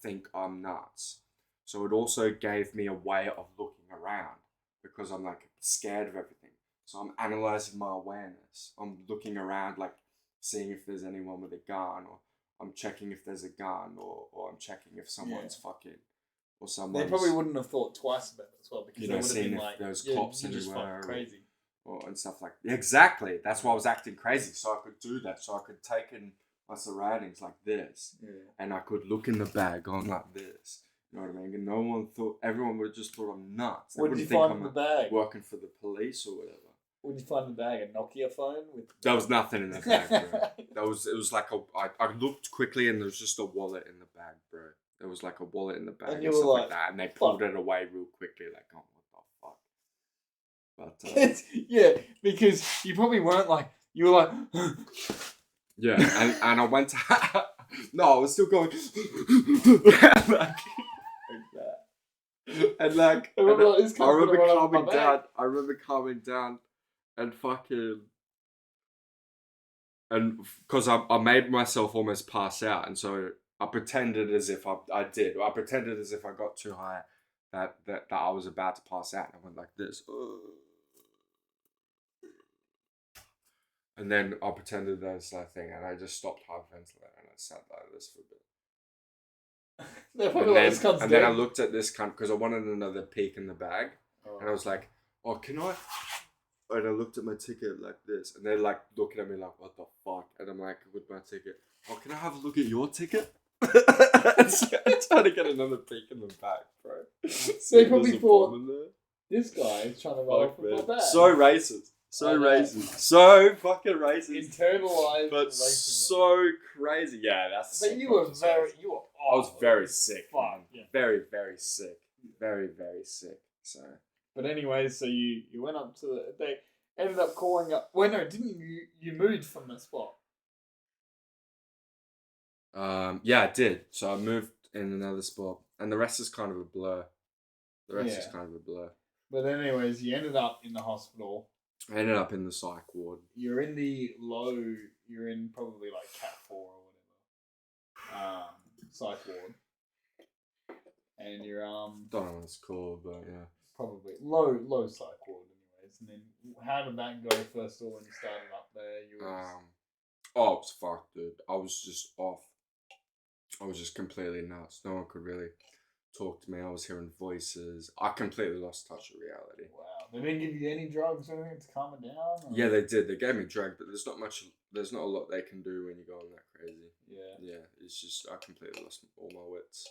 think I'm nuts. So it also gave me a way of looking around because I'm like scared of everything. So I'm analyzing my awareness. I'm looking around, like seeing if there's anyone with a gun, or I'm checking if there's a gun, or I'm checking if someone's fucking, or someone. They probably wouldn't have thought twice about it as well, because they would have been like, there's cops you're just anywhere, fucking crazy. And stuff like that. Exactly. That's why I was acting crazy, so I could do that. So I could take in my surroundings like this, and I could look in the bag going like this. You know what I mean? And no one thought. Everyone would have just thought I'm nuts. What did you find in the bag? Working for the police or whatever. What did you find in the bag? A Nokia phone with? There was nothing in the bag, bro. It was like I looked quickly, and there was just a wallet in the bag, bro. There was like a wallet in the bag and stuff like that, and they pulled it away real quickly, like, oh, what the fuck. But yeah, because you probably weren't like, you were like, yeah, and I went to no, I was still going and like I remember calming down and fucking, and because I made myself almost pass out, and so I pretended as if I did. I pretended as if I got too high that I was about to pass out, and I went like this. And then I pretended there was nothing, and I just stopped hyperventilating, and I sat like this for a bit. And then I looked at this cunt because I wanted another peek in the bag, and I was like, "Oh, can I?" And I looked at my ticket like this, and they're like looking at me like, "What the fuck?" And I'm like, with my ticket, "Oh, can I have a look at your ticket?" I'm trying to get another peek in the bag, bro. So they probably thought this guy is trying to roll off with my bag. So racist. So racist. So fucking racist. Internalized. But racism. So crazy. Yeah, that's. But you were very. You were. I was very sick. Fuck. Yeah. Very, very sick. Very, very sick. So. But anyways, so you went up to they ended up calling up. Well, no, didn't you? You moved from the spot. Yeah, I did. So I moved in another spot, and the rest is kind of a blur. But anyways, you ended up in the hospital. I ended up in the psych ward. You're in you're in probably like Cat 4 or whatever. Psych ward. And you're don't know what it's called, but yeah. Probably low psych ward anyways. And then how did that go first of all when you started up there? You was... Oh, it was fucked, dude. I was just off. I was just completely nuts. No one could really talk to me. I was hearing voices. I completely lost touch of reality. Wow. They didn't give you any drugs or anything to calm it down? Or? Yeah, they did. They gave me drugs, but there's not a lot they can do when you're going that crazy. Yeah. Yeah, it's just, I completely lost all my wits.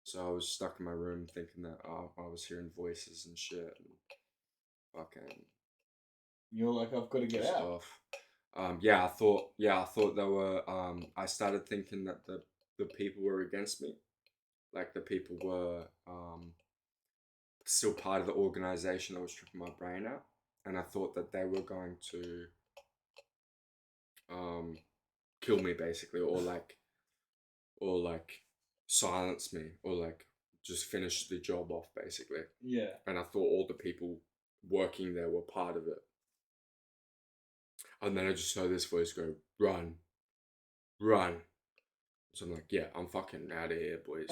So I was stuck in my room thinking that I was hearing voices and shit. And fucking. You're like, I've got to get out. I thought they were, I started thinking that the people were against me. Like the people were, still part of the organization that was tripping my brain out, and I thought that they were going to kill me basically, or silence me, or like just finish the job off basically. Yeah. And I thought all the people working there were part of it. And then I just heard this voice go, run, run. So I'm like, yeah, I'm fucking out of here, boys.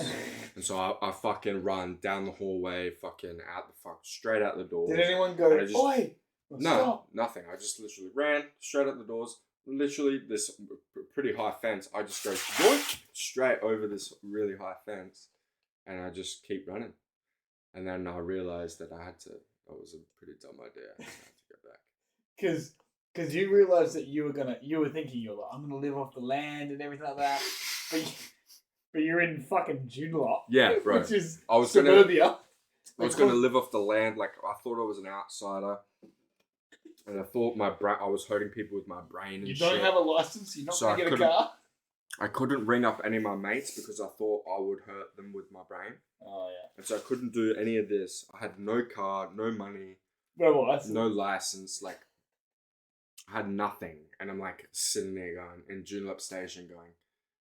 And so I fucking run down the hallway, fucking out the straight out the doors. Did anyone go, oi? No, stop. Nothing. I just literally ran straight out the doors. Literally, this pretty high fence. I just go straight over this really high fence, and I just keep running. And then I realized that that was a pretty dumb idea. I had to go back. Because you realized that you were thinking, you're like, I'm gonna live off the land and everything like that. But you're in fucking Joondalup. Yeah, bro. Which is suburbia. I was gonna live off the land. Like, I thought I was an outsider. And I thought I was hurting people with my brain and shit. shit. You don't have a license, you're not gonna get a car? I couldn't ring up any of my mates because I thought I would hurt them with my brain. Oh, yeah. And so I couldn't do any of this. I had no car, no money. No license. No license. Like, I had nothing. And I'm like sitting there going, in Joondalup station going,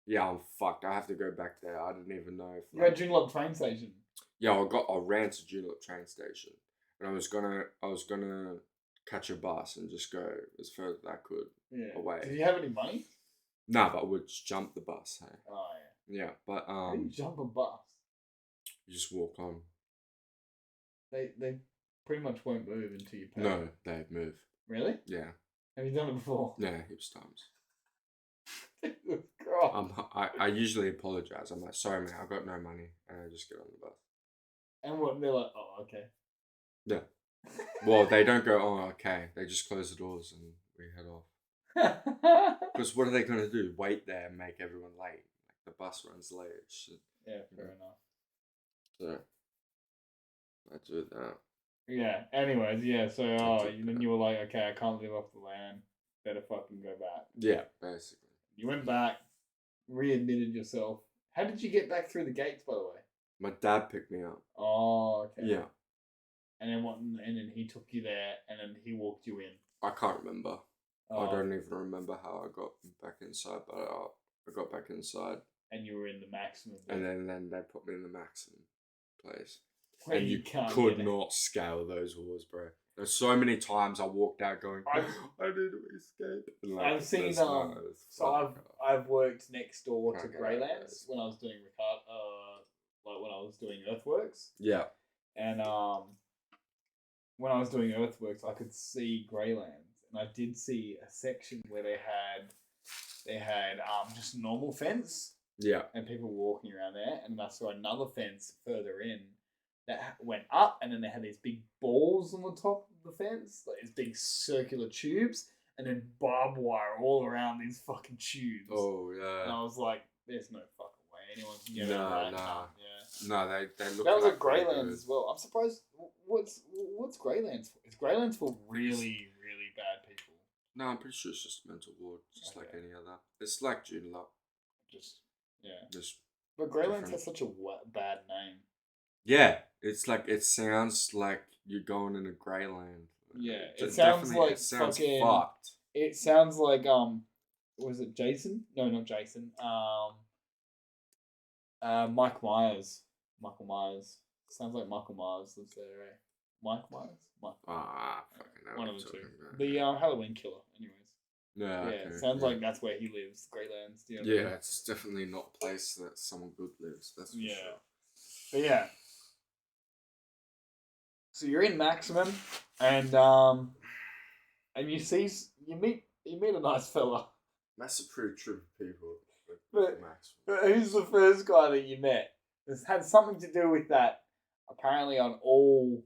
yeah, I'm fucked. I have to go back there. I didn't even know if... You're at Joondalup train station? Yeah, I ran to Joondalup train station. And I was gonna catch a bus and just go as far as I could away. Did you have any money? No, but I would just jump the bus. Hey? Oh, yeah. Yeah, but... How do you jump a bus? You just walk on. They pretty much won't move until you pay. No, they move. Really? Yeah. Have you done it before? Yeah, heaps times. God. I usually apologise. I'm like, sorry, mate, I've got no money. And I just get on the bus. And what? They're like, oh, okay. Yeah. Well, they don't go, oh, okay. They just close the doors and we head off. Because what are they going to do? Wait there and make everyone late? Like, the bus runs late. Shit. Yeah, fair enough. So, I do that. Yeah, anyways, yeah, so then you were like, okay, I can't live off the land. Better fucking go back. Yeah, basically. You went back, readmitted yourself. How did you get back through the gates, by the way? My dad picked me up. Oh, okay. Yeah. And then what? And then he took you there, and then he walked you in. I can't remember. Oh. I don't even remember how I got back inside, but I got back inside. And you were in the maximum. And then they put me in the maximum place. Where and you could not scale those walls, bro. There's so many times I walked out going, I need to escape. Like, I've seen I've worked next door to Greylands when I was doing when I was doing earthworks. Yeah. And when I was doing earthworks, I could see Greylands, and I did see a section where they had just normal fence. Yeah. And people walking around there, and I saw another fence further in that went up, and then they had these big balls on the top of the fence, like these big circular tubes, and then barbed wire all around these fucking tubes. Oh, yeah. And I was like, there's no fucking way anyone can get around that. Yeah. No, they look. That was at Greylands as well. I'm surprised. What's Greylands for? Is Greylands for really, really bad people? No, I'm pretty sure it's just a mental ward, just like any other. It's like Joondalup. But Greylands has such a bad name. Yeah, it's like, it sounds like you're going in a Greyland. Yeah, it sounds like it sounds fucking fucked. It sounds like was it Jason? No, not Jason. Mike Myers. Michael Myers. Sounds like Michael Myers lives there, eh? Mike Myers? Fucking one of the two. The Halloween killer, anyways. Yeah, okay, it sounds like that's where he lives, Greylands. You know what I mean? It's definitely not a place that someone good lives, that's for sure. But yeah. So you're in Maximum, and you meet a nice fella. That's a pretty true people. But who's the first guy that you met? This had something to do with that. Apparently, on all,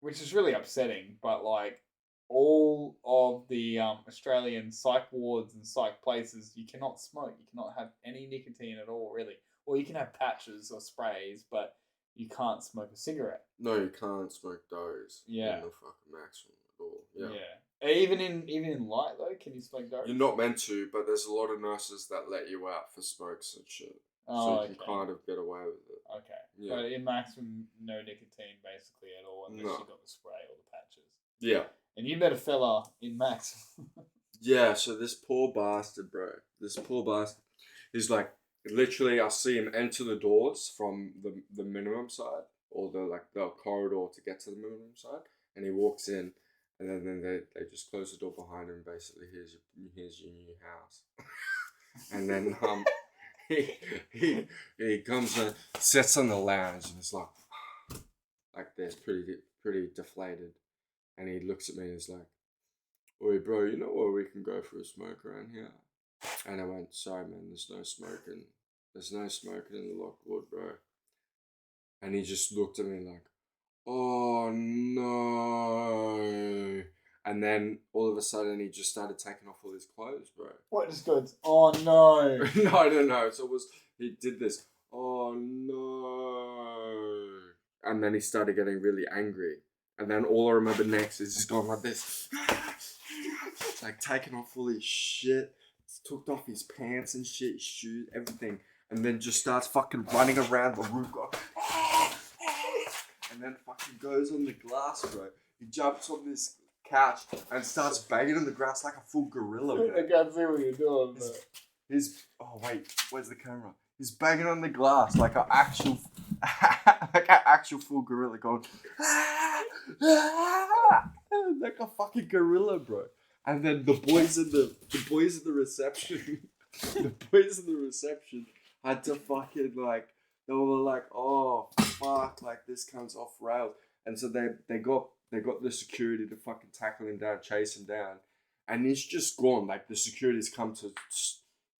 which is really upsetting, but like all of the Australian psych wards and psych places, you cannot smoke. You cannot have any nicotine at all, really. Well, you can have patches or sprays, but you can't smoke a cigarette. No, you can't smoke those. Yeah. In the fucking Maximum at all. Yeah. Even in light though, can you smoke those? You're not meant to, but there's a lot of nurses that let you out for smokes and shit. So you can kind of get away with it. Okay. Yeah. But in Maximum, no nicotine basically at all, unless you got the spray or the patches. Yeah. And you met a fella in Maximum. Yeah, so this poor bastard, bro. He's like, literally, I see him enter the doors from the minimum side, or the corridor to get to the minimum side, and he walks in, And then they just close the door behind him. Basically, here's your new house. And then he comes and sits on the lounge and it's like this, pretty deflated. And he looks at me and he's like, "Oi, bro, you know where we can go for a smoke around here?" And I went, "Sorry, man, there's no smoking. There's no smoking in the Lockwood, bro." And he just looked at me like, "Oh no!" And then all of a sudden, he just started taking off all his clothes, bro. What just goes? Oh no! No. So he did this. Oh no! And then he started getting really angry. And then all I remember next is just going like this, like taking off all his shit, took off his pants and shit, his shoes, everything, and then just starts fucking running around the room, going, and then fucking goes on the glass, bro. He jumps on this couch and starts banging on the grass like a full gorilla, bro. I can't see what you're doing, but... Oh wait, where's the camera? He's banging on the glass like an actual full gorilla going like a fucking gorilla, bro. And then the boys in the reception, had to fucking like, they were like, "Oh fuck, like this comes off rails." And so they got the security to fucking tackle him down, chase him down, and he's just gone. Like the security's come to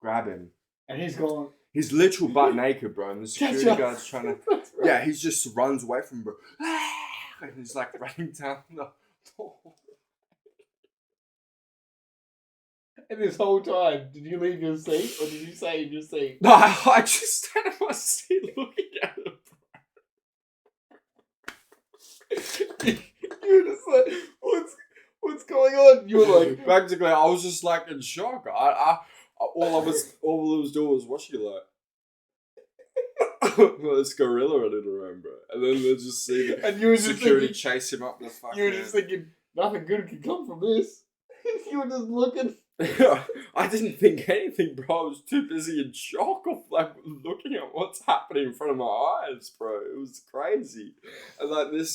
grab him, and he's gone. He's literal butt naked, bro, and the security guard's trying to... Yeah, he just runs away from him, bro. And he's like running down the door. And this whole time, did you leave your seat, or did you stay in your seat? No, I just stayed in my seat looking at him, bro. You were just like, what's going on? You were like... Practically, I was just like in shock. All I was doing was watching like this gorilla running around, bro. And then they just see the and you were just security thinking, chase him up the fucking... You were just thinking, nothing good can come from this. You were just looking... I didn't think anything, bro. I was too busy in shock of like looking at what's happening in front of my eyes, bro. It was crazy. And like the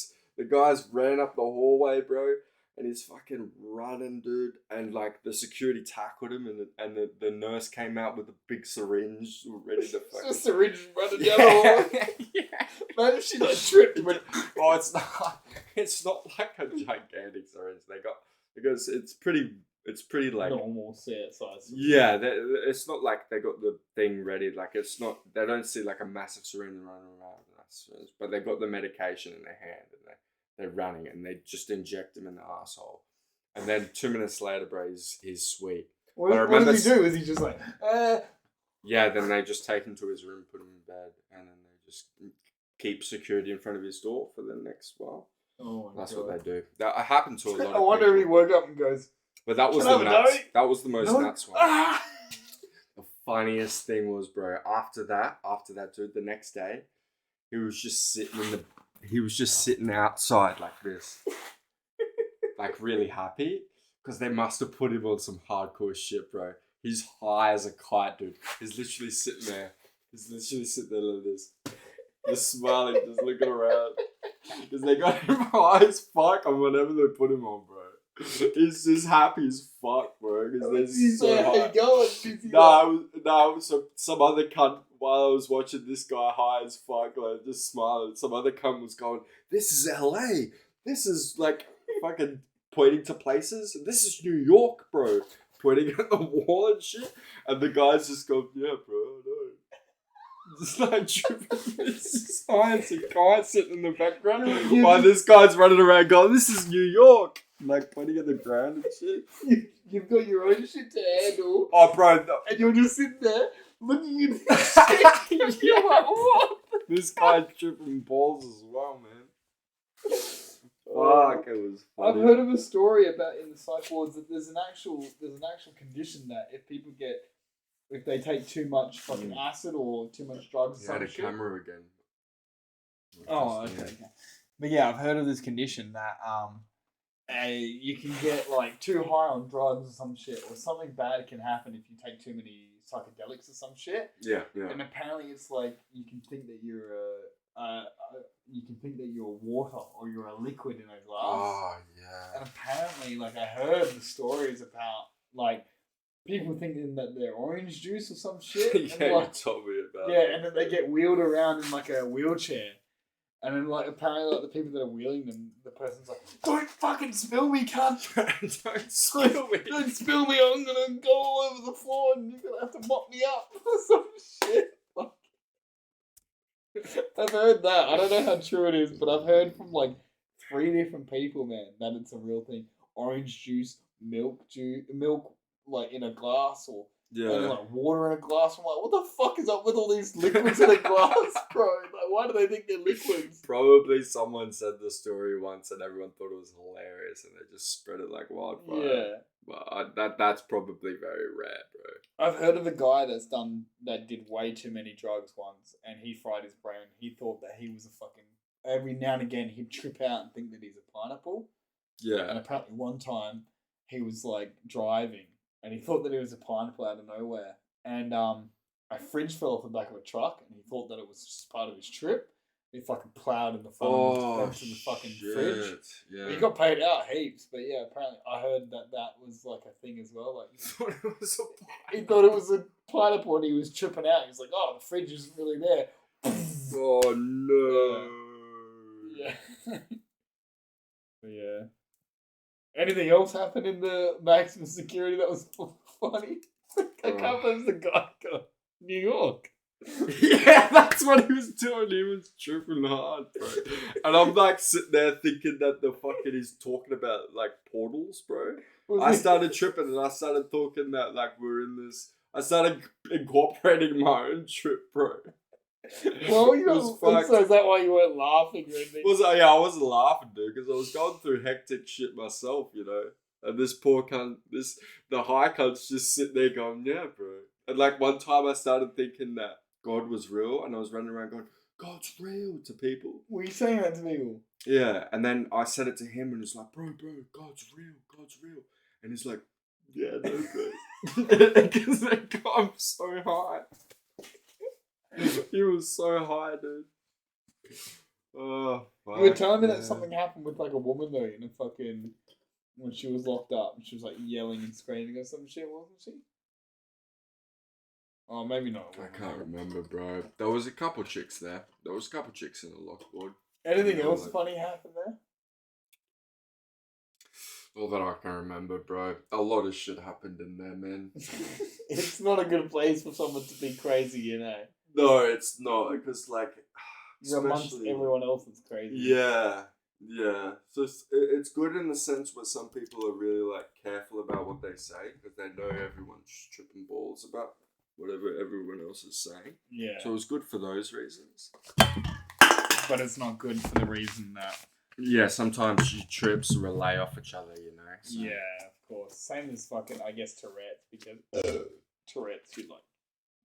guys ran up the hallway, bro. And he's fucking running, dude. And like the security tackled him, and the nurse came out with a big syringe ready to fucking... Just a syringe running down the hallway. Yeah. Maybe she like tripped, but... Oh, it's not like a gigantic syringe. Because it's pretty like... normal size. Yeah, it's not like they got the thing ready. Like it's not... They don't see like a massive syringe running around. But they got the medication in their hand, and they're running, and they just inject him in the asshole. And then 2 minutes later, bro, he's sweet. What does he do? Is he just like, Yeah, then they just take him to his room, put him in bed, and then they just keep security in front of his door for the next while. Oh my That's God. what they do. That happened to a lot of I wonder if he woke up and goes... But that was the nuts. That was the most nuts one. The funniest thing was, bro, after that, dude, the next day, he was just sitting outside like this, like really happy, because they must have put him on some hardcore shit, bro. He's high as a kite, dude. He's literally sitting there like this, just smiling, just looking around, because they got him high as fuck on whatever they put him on, bro. He's just happy as fuck, bro. Because they're so high. No, so some other cunt, while I was watching this guy high as fuck, like just smiling, some other cunt was going, "This is LA. This is like fucking pointing to places. This is New York, bro." Pointing at the wall and shit. And the guys just go, "Yeah, bro, I know." Just like tripping. This is science. A guy sitting in the background while this guy's running around going, "This is New York." Like pointing at the ground and shit. You've got your own shit to handle. Oh, bro. No. And you're just sitting there looking at this shit. You're like, what? This guy's tripping balls as well, man. Fuck, it was funny. I've heard of a story about in the psych wards that there's an actual condition that if they take too much fucking acid or too much drugs. You had a camera again. Oh, okay. But yeah, I've heard of this condition that you can get like too high on drugs or some shit, or something bad can happen if you take too many psychedelics or some shit. Yeah. And apparently it's like you can think that you're you can think that you're water or you're a liquid in a glass. Oh, yeah. And apparently, like, I heard the stories about, like, people thinking that they're orange juice or some shit. Yeah, and, like, you told me about yeah, it. and then they get wheeled around in, like, a wheelchair. And then, like, apparently, like, the people that are wheeling them, the person's like, don't fucking spill me, cunt! Don't spill me! Don't spill me, I'm gonna go all over the floor and you're gonna have to mop me up or some shit. Like, I've heard that. I don't know how true it is, but I've heard from, like, 3 different people, man, that it's a real thing. Orange juice, milk, like, in a glass, or only, like, water in a glass. I'm like, what the fuck is up with all these liquids in a glass, bro? Like, why do they think they're liquids? Probably someone said the story once and everyone thought it was hilarious and they just spread it like wildfire. Yeah. But that's probably very rare, bro. I've heard of a guy that did way too many drugs once, and he fried his brain. He thought that he was a fucking... Every now and again, he'd trip out and think that he's a pineapple. Yeah. And apparently one time, he was, like, driving, and he thought that he was a pineapple out of nowhere. And a fridge fell off the back of a truck, and he thought that it was just part of his trip. He fucking ploughed in the front of the fucking fridge. Yeah. He got paid out heaps, but yeah, apparently I heard that was like a thing as well. Like, he thought it was a pineapple and he was tripping out. He was like, "Oh, the fridge isn't really there." Oh no! Yeah. But yeah. Anything else happened in the maximum security that was funny? I can't believe the guy got New York. Yeah, that's what he was doing. He was tripping hard, bro. And I'm like sitting there thinking that the fucking he's talking about like portals, bro. I started tripping and I started talking that like we're in this. I started incorporating my own trip, bro. Well, you know, so is that why you weren't laughing or anything? I wasn't laughing, dude, because I was going through hectic shit myself, you know. And this poor cunt, the high cunt's just sitting there going, yeah, bro. And like one time I started thinking that God was real, and I was running around going, God's real to people. Were you saying that to people? Yeah, and then I said it to him, and it's like, bro, God's real. And he's like, yeah, no, bro. Because that got him so high. He was so high, dude. Oh, fuck. You were telling me that something happened with like a woman though in a fucking when she was locked up and she was like yelling and screaming or some shit, wasn't she? Oh, maybe not. I can't remember, bro. There was a couple chicks there. There was a couple chicks in the lockboard. Anything else funny happened there? All that I can remember, bro. A lot of shit happened in there, man. It's not a good place for someone to be crazy, you know. No, it's not, because like, you're amongst everyone else that's crazy. Yeah. So it's good in the sense where some people are really like careful about what they say because they know everyone's tripping balls about whatever everyone else is saying. Yeah. So it was good for those reasons. But it's not good for the reason that. Yeah, sometimes you trips relay off each other, you know. So. Yeah, of course. Same as fucking, I guess, Tourette's, because Tourette's, you like,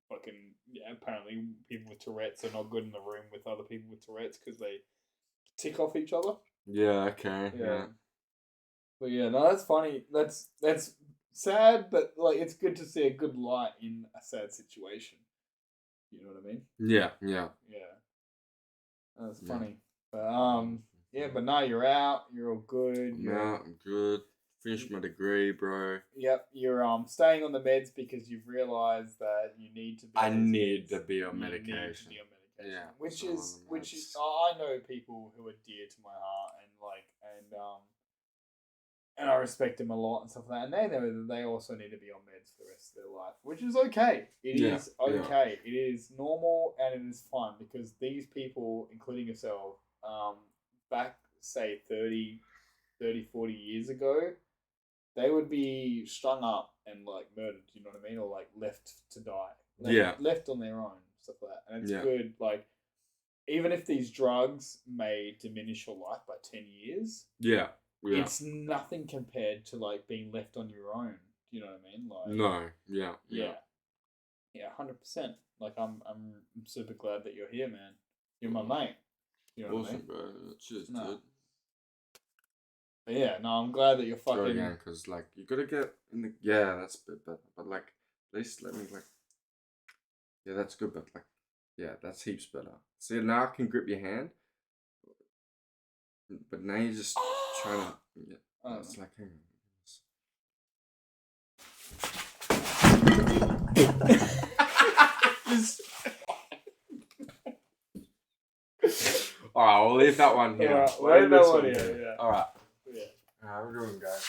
fucking, yeah, apparently people with Tourette's are not good in the room with other people with Tourette's because they tick off each other. Yeah, okay. Yeah. But yeah, no, that's funny. That's sad, but like it's good to see a good light in a sad situation. You know what I mean? Yeah. That's funny. But yeah, but now you're out. You're all good. I'm good. Finished my degree, bro. Yep, you're staying on the meds because you've realised that you need to be. I need to be on medication. Yeah, which is I know people who are dear to my heart and I respect them a lot and stuff like that, and they know that they also need to be on meds for the rest of their life, which is okay. It is okay. It is normal and it is fun because these people, including yourself, back say 30, 40 years ago, they would be strung up and like murdered, you know what I mean? Or like left to die. Left on their own, stuff like that. And it's good, like, even if these drugs may diminish your life by 10 years, it's nothing compared to like being left on your own. Do you know what I mean? Like, yeah, 100%. Like I'm super glad that you're here, man. You're my mate. You know what I mean? Bro. Cheers, dude. But yeah, no, I'm glad that you're fucking. Go again, because like you gotta get in the that's a bit better. But like, at least let me like. Yeah, that's good, but like, Yeah, that's heaps better. See, now I can grip your hand, but now you're just trying to. Yeah, Oh. it's like, hang on. All right, we'll leave that one here. Alright, leave that this one here, yeah. All right. Yeah. All right, we're doing, guys.